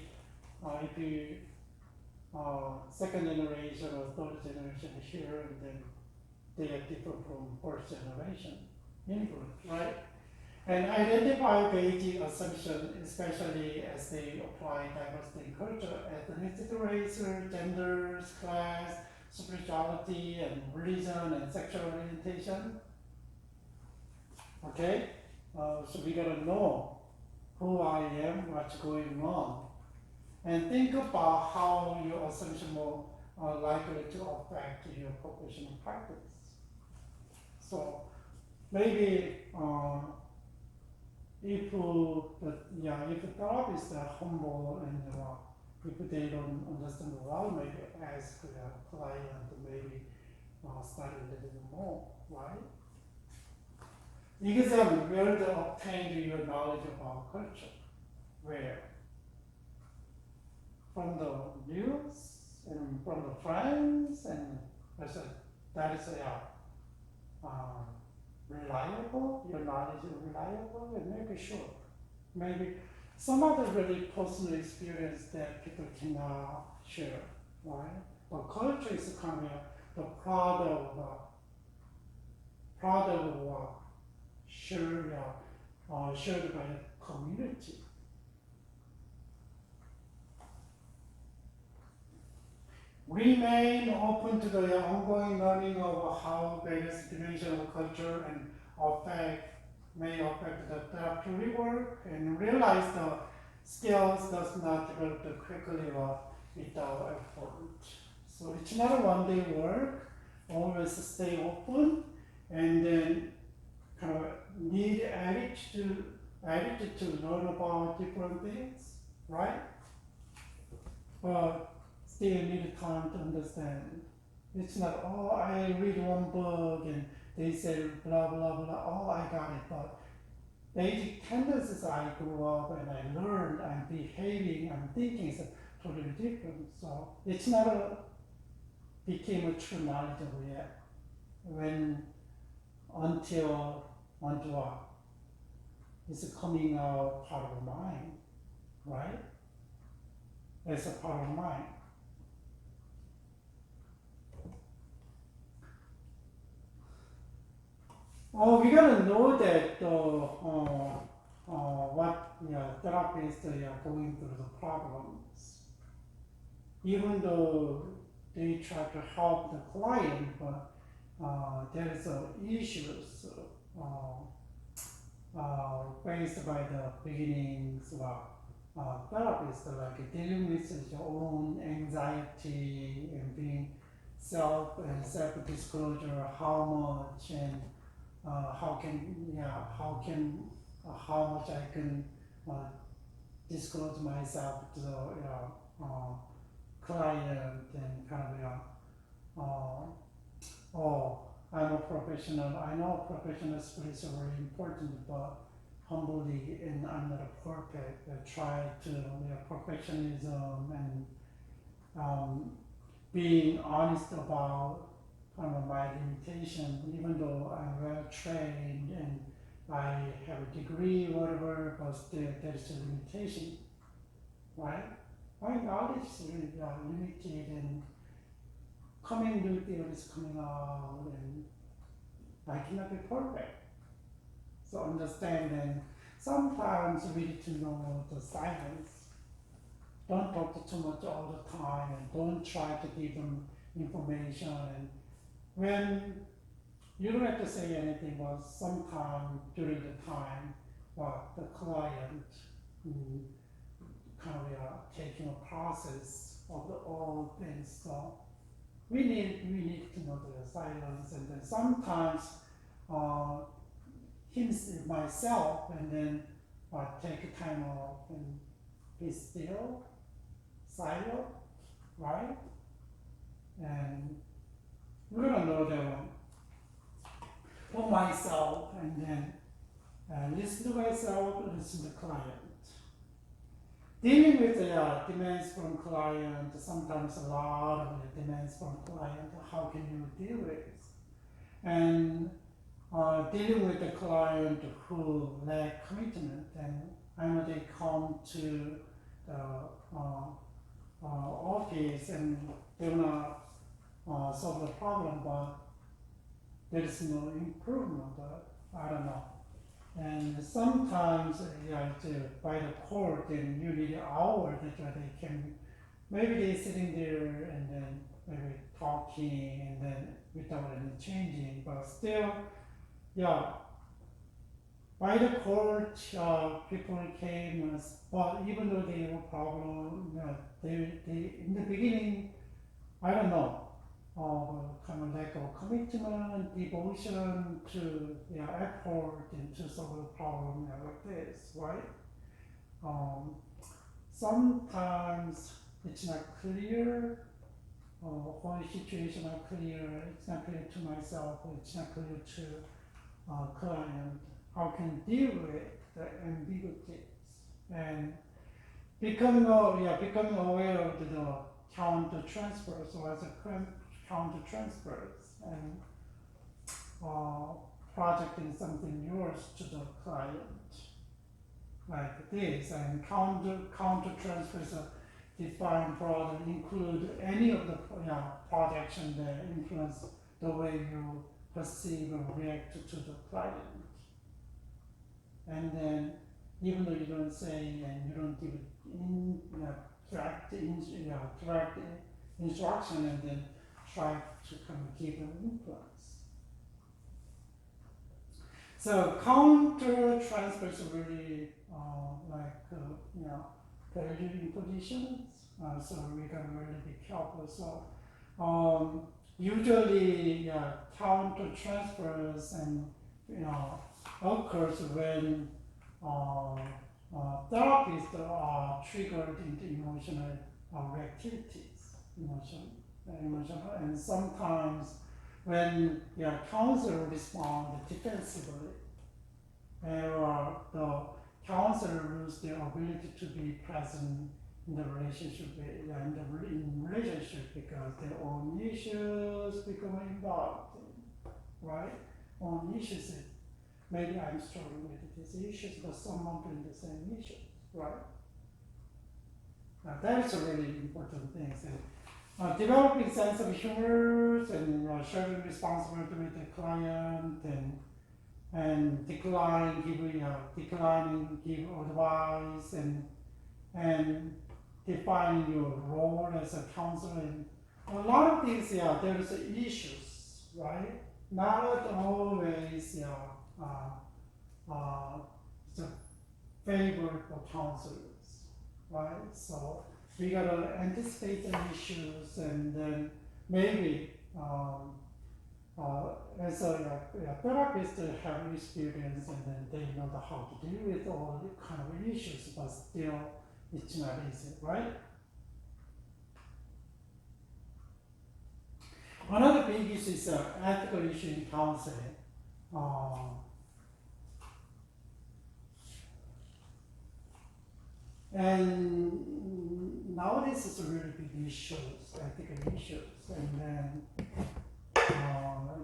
[SPEAKER 1] if you second generation or third generation here, and then they are different from first generation influence, right? And identify Beijing assumptions, especially as they apply diversity in culture, ethnicity, race, genders, class, spirituality, and religion, and sexual orientation. Okay? So we gotta know who I am, what's going on, and think about how your assumption will likely to affect your professional practice. So maybe if the therapists are humble and if they don't understand well, maybe ask their client to maybe study a little bit more, right? Examine where to obtain your knowledge about culture. Where? From the news and from the friends, and that is reliable, your knowledge is reliable, and make sure. Maybe some other really personal experience that people cannot share, right? But culture is kind of the product of shared by the community. Remain open to the ongoing learning of how various dimensions of culture and may affect the therapeutic work, and realize the skills does not develop quickly or without effort. So it's not a one-day work. Always stay open, and then kind of need attitude to learn about different things, right? But still need time to understand. It's not, oh, I read one book and they say blah, blah, blah, oh, I got it. But basic tendencies I grew up and I learned, I'm behaving, I'm thinking is totally different. So it's not became a true knowledgeable yet. Until it's coming out part of the mind, right? It's a part of the mind. Oh, we gotta know that what therapists are going through the problems. Even though they try to help the client, but there is issues faced by the beginnings therapists, like dealing with your own anxiety and being self-disclosure, how much and how much I can disclose myself to the client, and kind of oh, I'm a professional. I know professional skills are very important, but humbly, and I'm not perfect. I try to perfectionism and being honest about my limitation, even though I'm well trained and I have a degree, whatever, but still there's a limitation, right? My knowledge is really limited, and new theories coming out, and I cannot be perfect. So understand, and sometimes we need to know the silence. Don't talk too much all the time, and don't try to give them information. And when you don't have to say anything, but sometime during the time, the client taking a process of all things. So we need to know the silence, and then sometimes myself, and then take time off and be still, silent, right? And we're gonna know that one for myself, and then listen to myself, listen to client. Dealing with the demands from client, sometimes a lot of the demands from client, how can you deal with? And dealing with the client who lack commitment, and I know they come to the office and they wanna solve the problem, but there is no improvement. I don't know. And sometimes, by the court, and you need an hour that they can, maybe they're sitting there and then maybe talking and then without any changing, but still, by the court, people came, but even though they have a problem, they in the beginning, I don't know, kind of lack of commitment, devotion to effort and to solve a problem like this, right? Sometimes it's not clear, whole situation not clear, it's not clear to myself, it's not clear to client, how can deal with the ambiguities, and becoming aware of the counter transfers, or as a counter transfers, and projecting something yours to the client, like this, and counter transfers are defined broadly, include any of the projection that influence the way you perceive or react to the client. And then, even though you don't say and you don't give direct instruction, and then try to kind of give an influence. So counter transfers are really value impositions. So we gotta really be careful. So usually, counter transfers and occurs when therapists are triggered into emotional activities, emotional, and sometimes when counselor respond defensively, or the counselor lose their ability to be present in the relationship, because their own issues become involved, right? Own issues. Maybe I'm struggling with these issues, but someone bring the same issues, right? Now that's a really important thing. So, developing sense of humor and sharing responsibility with the client, and declining give advice, and defining your role as a counselor. And a lot of things, there's issues, right? Not always, the favorable counselors, right? So we gotta anticipate the issues, and then maybe as a therapist have experience, and then they know how to deal with all kind of issues, but still it's not easy, right? Another big issue is ethical issue in counseling. And nowadays it's a really big issues, ethical issues, and then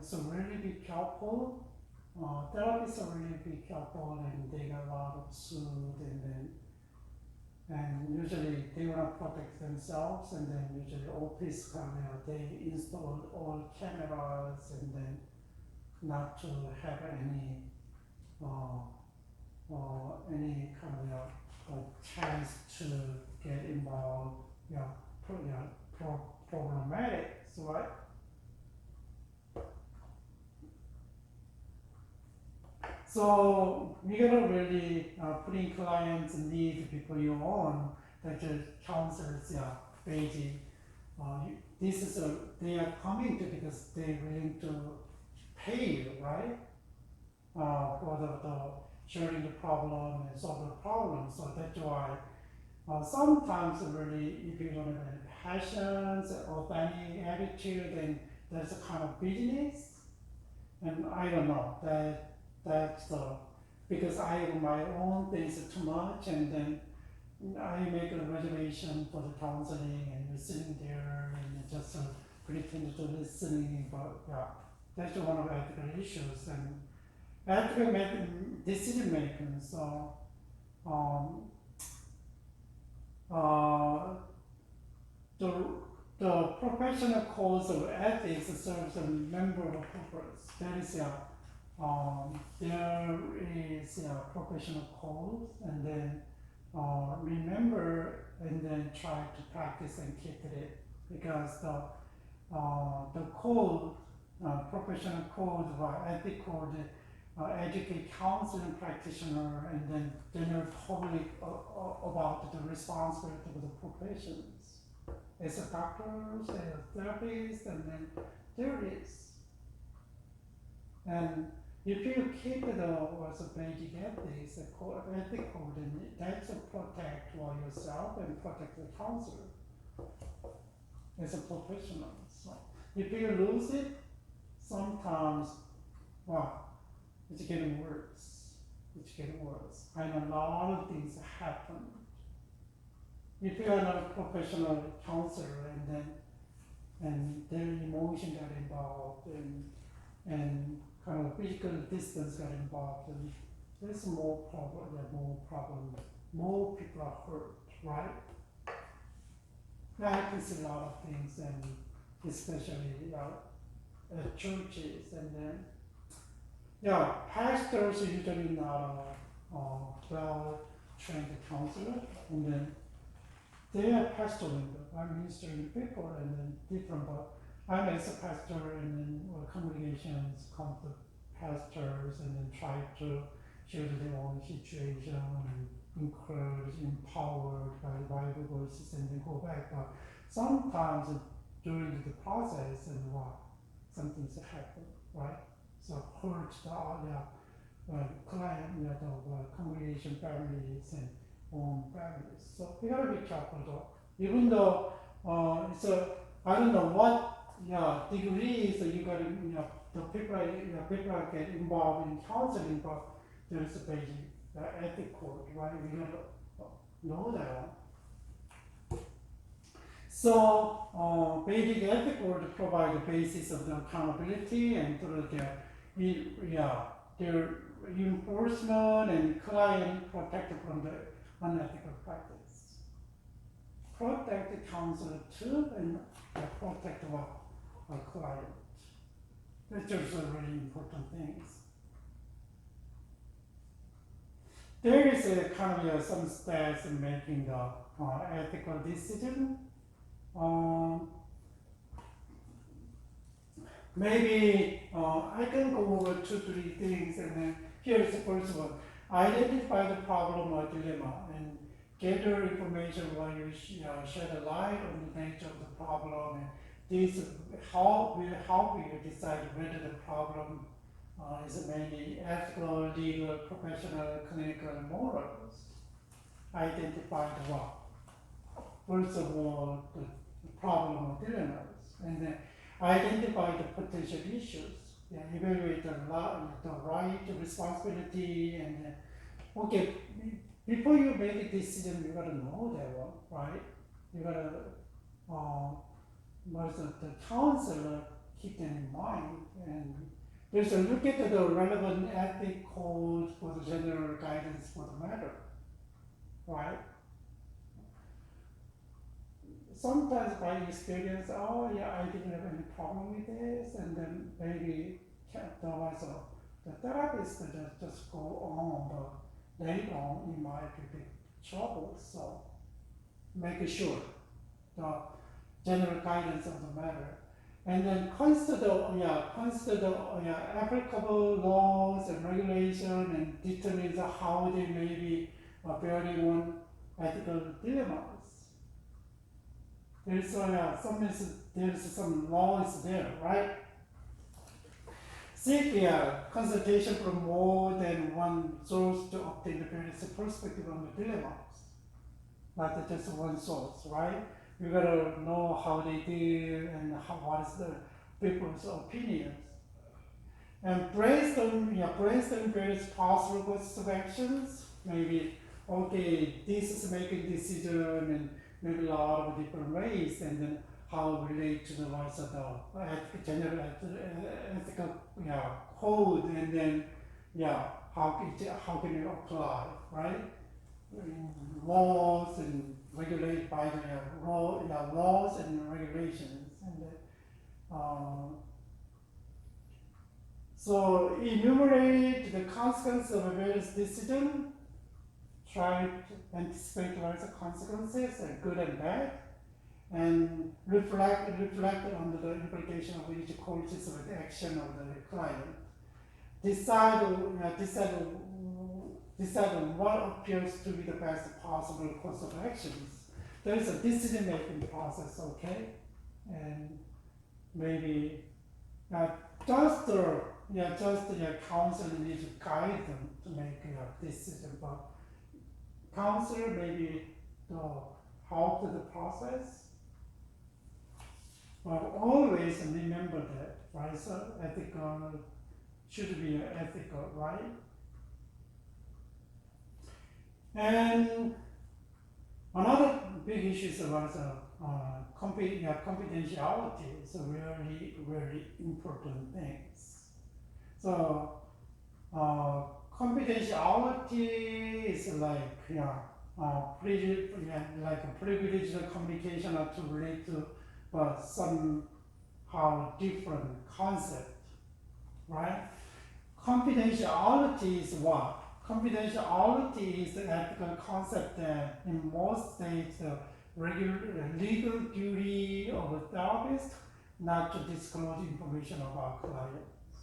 [SPEAKER 1] so really be careful. Therapists are really be careful, and they got a lot of suit, and usually they want to protect themselves, and then usually office camera, they install all cameras, and then not to have any kind of chance to get involved, problematic, right? So we gotta really putting clients' need before your own, that the counselors, Beijing. This is they are coming to because they're willing to pay you, right? For the sharing the problem and solve the problem. So that's why sometimes really, if you don't have any passions or any attitude, then there's a kind of business, and I don't know that's the because I have my own things too much, and then I make a reservation for the counseling and you're sitting there and just pretend to listening, but yeah, that's one of the ethical issues and ethical decision making. So um, uh, the professional codes of ethics serves a member of purpose. There is a professional code, and then remember and then try to practice and keep it because the code, professional code or ethic code, educate counseling practitioner and then general public about the responsibility of the professions. As a doctors, as a therapist, and then there is. And if you keep the also basic ethics, ethic code, then that's to protect yourself and protect the counselor as a professional. So if you lose it, sometimes, well, it's getting worse. It's getting worse. I know a lot of things happen. If you are not a professional counselor and their emotion got involved and kind of physical distance got involved, and there's more problem, more people are hurt, right? I can see a lot of things, and especially at churches, and then pastors are usually not well-trained counselor, and then they are pastoring, I'm ministering people, and then different, but I'm as a pastor, and then congregations come to pastors, and then try to share their own situation, and encourage, empowered by Bible verses, and then go back. But sometimes during the process, and something's happen, right? So hurt the client, the congregation families and own families. So we gotta be careful though. Even though it's I don't know what degrees you gotta the people get involved in counseling, but there's a basic ethic code, right? We gotta know that. So basic ethic code provide the basis of the accountability and through their enforcement and client protected from the unethical practice. Protect the counselor too and protect our client. That's also really important things. There is a kind of some steps in making the ethical decision. Maybe I can go over 2-3 things, and then here's the first one. Identify the problem or dilemma and gather information while you shed a light on the nature of the problem. And this will help you decide whether the problem is mainly ethical, legal, professional, clinical, and morals. Identify the what? First of all, the problem or dilemmas, and then identify the potential issues. Evaluate the right, the responsibility, and okay, before you make a decision, you gotta know that one, right? You gotta the counselor keep them in mind, and there's a look at the relevant ethic code for the general guidance for the matter, right? Sometimes by experience, I didn't have any problem with this, and then maybe the therapist just go on, but later on it might be big trouble. So make sure the general guidance of the matter, and then consider applicable laws and regulation, and determine how they may be bearing on ethical dilemmas. There's some laws there, right? Seek consultation from more than one source to obtain the various perspective on the dilemmas, not just one source, right? You gotta know how they deal and what is the people's opinions. And brainstorm various possible courses of actions. Maybe, okay, this is making decision and maybe a lot of different ways, and then how it relate to the what's the general ethical code, and then how can you apply, right? Laws and regulate by the laws and regulations, and so enumerate the consequences of various decisions. Try to anticipate various consequences, good and bad, and reflect on the implication of each courses of the action of the client. Decide on what appears to be the best possible course of actions. There is a decision-making process, okay, and maybe counselor needs to guide them to make a decision, but counselor maybe help the process. But always remember that, right? So ethical should be ethical, right? And another big issue is about confidentiality. It's a really, very important things. So confidentiality is like like a privileged communication or to relate to somehow different concept, right? Confidentiality is what? Confidentiality is the ethical concept that in most states legal duty of a therapist not to disclose information about clients,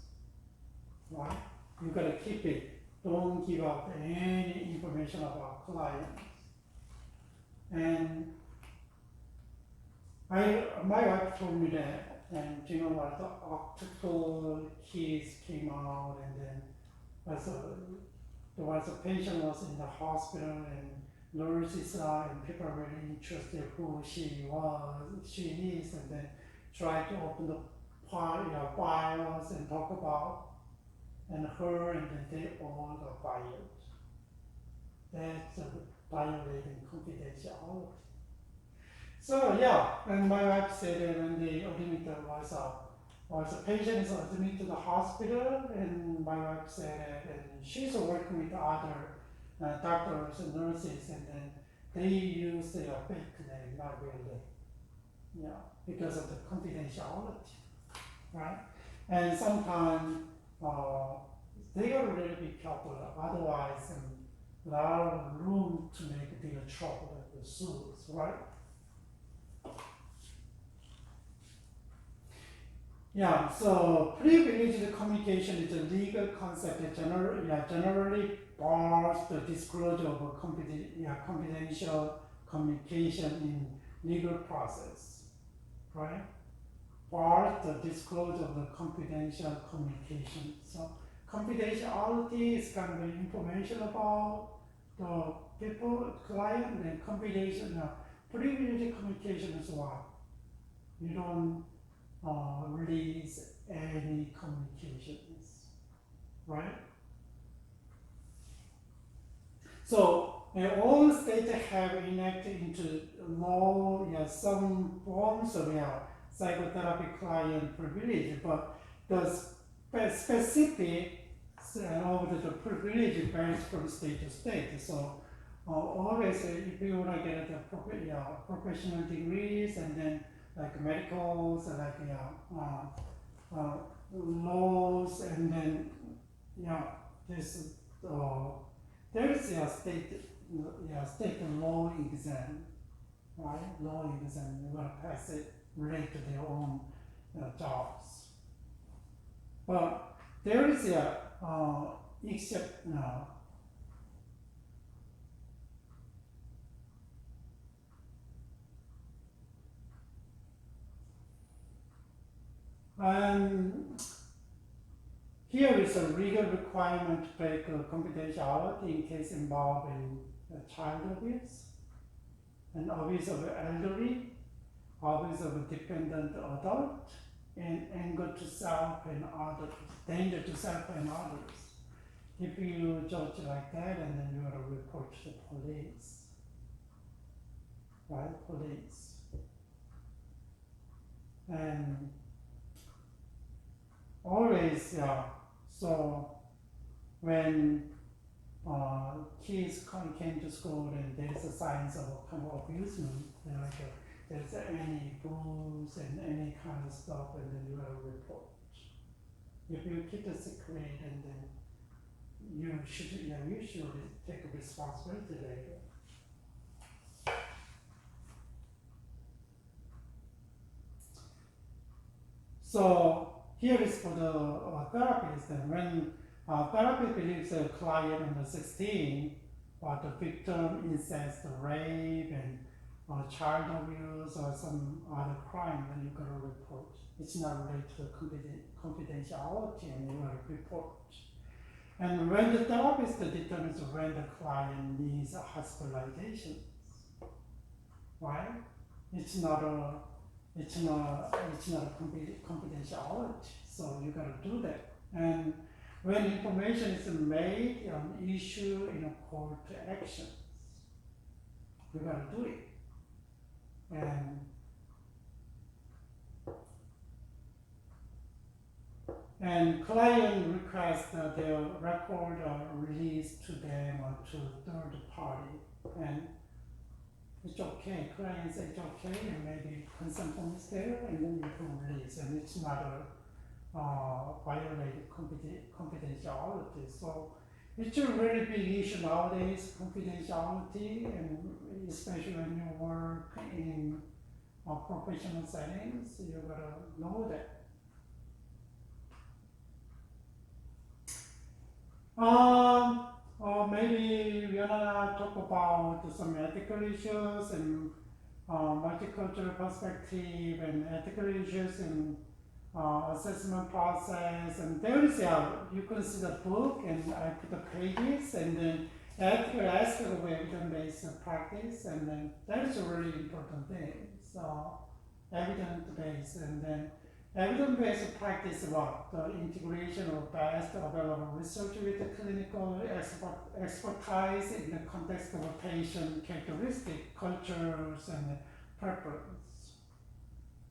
[SPEAKER 1] right? You gotta keep it. Don't give out any information about clients. And my wife told me that, and you know what, the optical keys came out, and then there was a patient was in the hospital, and nurses and people are really interested who she is, and then try to open the files and talk about and her, and then they all got fired. That's violating confidentiality. So and my wife said that when they admitted was a patient is admitted to the hospital, and my wife said that, and she's working with other doctors and nurses, and then they use their fake name, not real name, because of the confidentiality, right? And sometimes they gotta really be careful, otherwise a lot of room to make their trouble with suits, right? So privileged communication is a legal concept that generally bars the disclosure of confidential communication in legal process, right? Bars the disclosure of the confidential communication. So confidentiality is kind of information about the people, client, and confidential. Privileged communication is what? You don't release any communications, right? So all states have enacted into law some forms of psychotherapy client privilege, but the specific of the privilege varies from state to state. So always, if you want to get the professional degrees, and then like medicals, like laws, and then this there is a state law exam, right? Law exam, you're gonna pass it related to their own jobs. But there is except now. Here is a legal requirement to break confidentiality in case involving child abuse, and abuse of elderly, abuse of a dependent adult, and anger to self and others, danger to self and others. If you judge like that, and then you gotta report to the police, right? Police. And always, yeah. So when kids came to school and there's a signs of kind of abusement, like there's any bruise and any kind of stuff, and then you gotta report. If you keep it secret, and then you should take responsibility later. So here is for the therapist, and when therapist believes a client under 16, or the victim incest, rape, and child abuse, or some other crime, then you gotta report. It's not related to confidentiality, and you gotta report. And when the therapist determines when the client needs a hospitalization, right? It's not a confidentiality, so you gotta do that. And when information is made on issue in a court action, you gotta do it. And client requests that their record are released to them or to third party, and it's okay. Client says it's okay, and maybe consent form is there, and then you can release, and it's not a violated confidentiality. So it's a really big issue nowadays, confidentiality, and especially when you work in professional settings, you gotta know that. Or maybe we're gonna talk about some ethical issues and multicultural perspective and ethical issues and assessment process. And there is, you can see the book, and I put the pages, and then ethical aspect of evidence-based practice, and then that is a really important thing. So evidence-based, and then evidence-based practice is what? The integration of best available research with the clinical expertise in the context of a patient characteristic, cultures, and preference,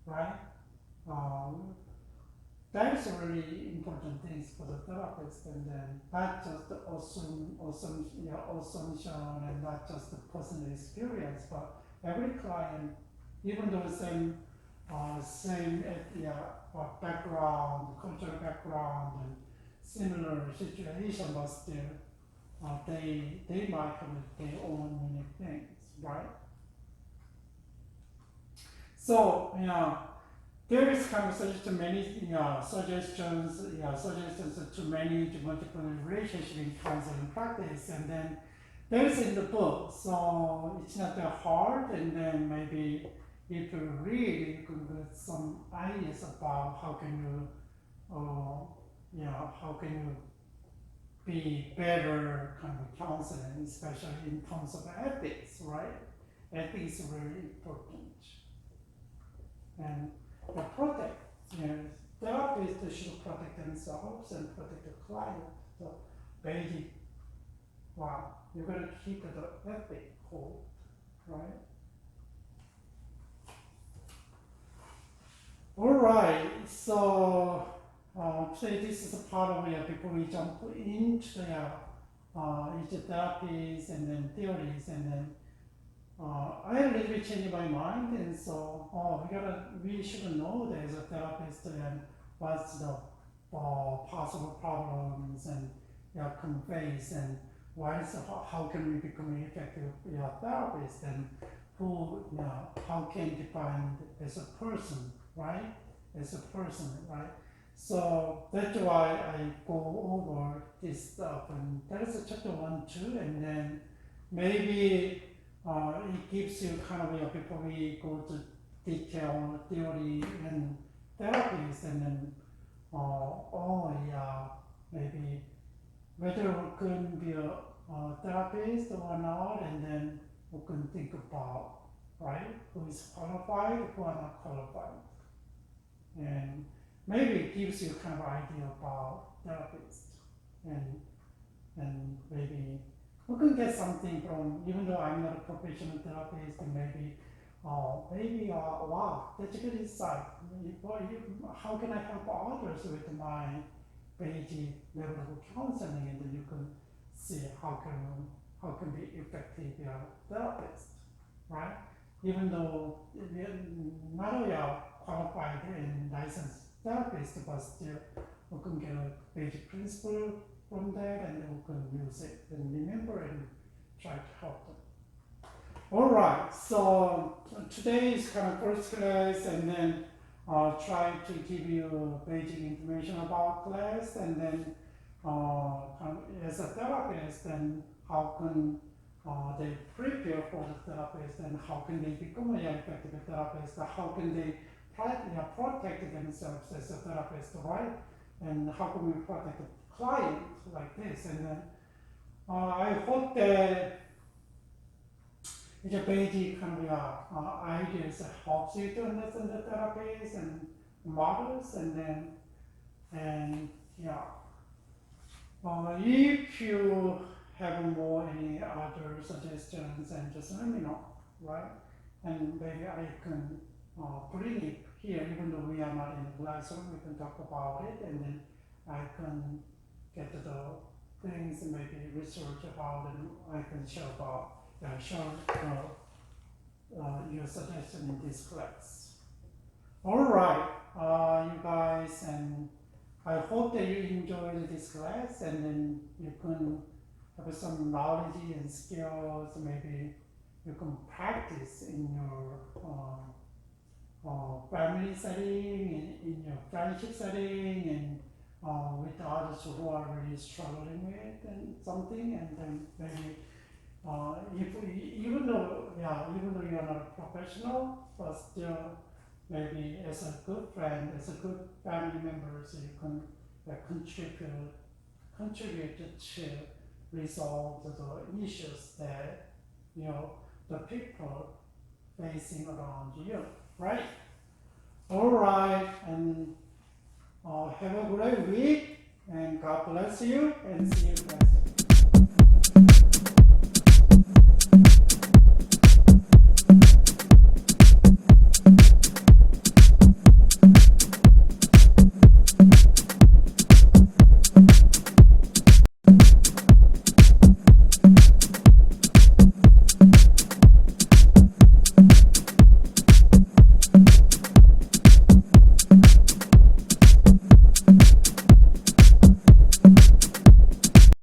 [SPEAKER 1] right? That is a really important thing for the therapist, and then not just the assumption and not just the personal experience, but every client, even though same background, cultural background, and similar situation, but still they might have their own unique things, right? So there is kind of suggestions to manage multiple relationships in counseling practice, and then there is in the book, so it's not that hard, and then maybe if you read, you can get some ideas about how can you be better kind of counseling, especially in terms of ethics, right? Ethics is very important. And the protect, therapists should protect themselves and protect the client. So basic, you gotta keep the ethic code, right? All right, so today this is a part of before we jump into each therapies and then theories, and then I a little bit changed my mind, and so we should know that as a therapist and what's the possible problems and conveys, and how can we become an effective therapist, and how can define as a person, right? As a person, right? So that's why I go over this stuff, and that is a chapter 1, 2, and then maybe it gives you kind of before we go to detail theory and therapies, and then maybe whether we can be a therapist or not, and then we can think about, right, who is qualified, who are not qualified. And maybe it gives you kind of idea about therapists, and maybe we can get something from, even though I'm not a professional therapist, wow, that's a good insight. How can I help others with my basic level of counseling, and then you can see how can be effective therapist, right? Even though not all are qualified and licensed therapists, but still we can get a basic principle from that, and then we can use it and remember and try to help them. All right, so today is kind of first class, and then try to give you basic information about class, and then kind of as a therapist, then how can they prepare for the therapist, and how can they become an effective therapist, how can they protect themselves as a therapist, right? And how can we protect the client like this? And then I hope that it's a basic kind of ideas that helps you to understand the therapies and models, and then yeah. If you have more any other suggestions, and just let me know, right? And maybe I can bring it here, even though we are not in the classroom, we can talk about it, and then I can get the things and maybe research about, and I can share your suggestion in this class. All right, you guys, and I hope that you enjoyed this class, and then you can have some knowledge and skills. Maybe you can practice in your family setting, in your friendship setting, and with others who are really struggling with and something, and then maybe even though you are not a professional, but still maybe as a good friend, as a good family member, so you can contribute to resolve the issues that the people facing around you, right? All right, and have a great week, and God bless you, and see you guys.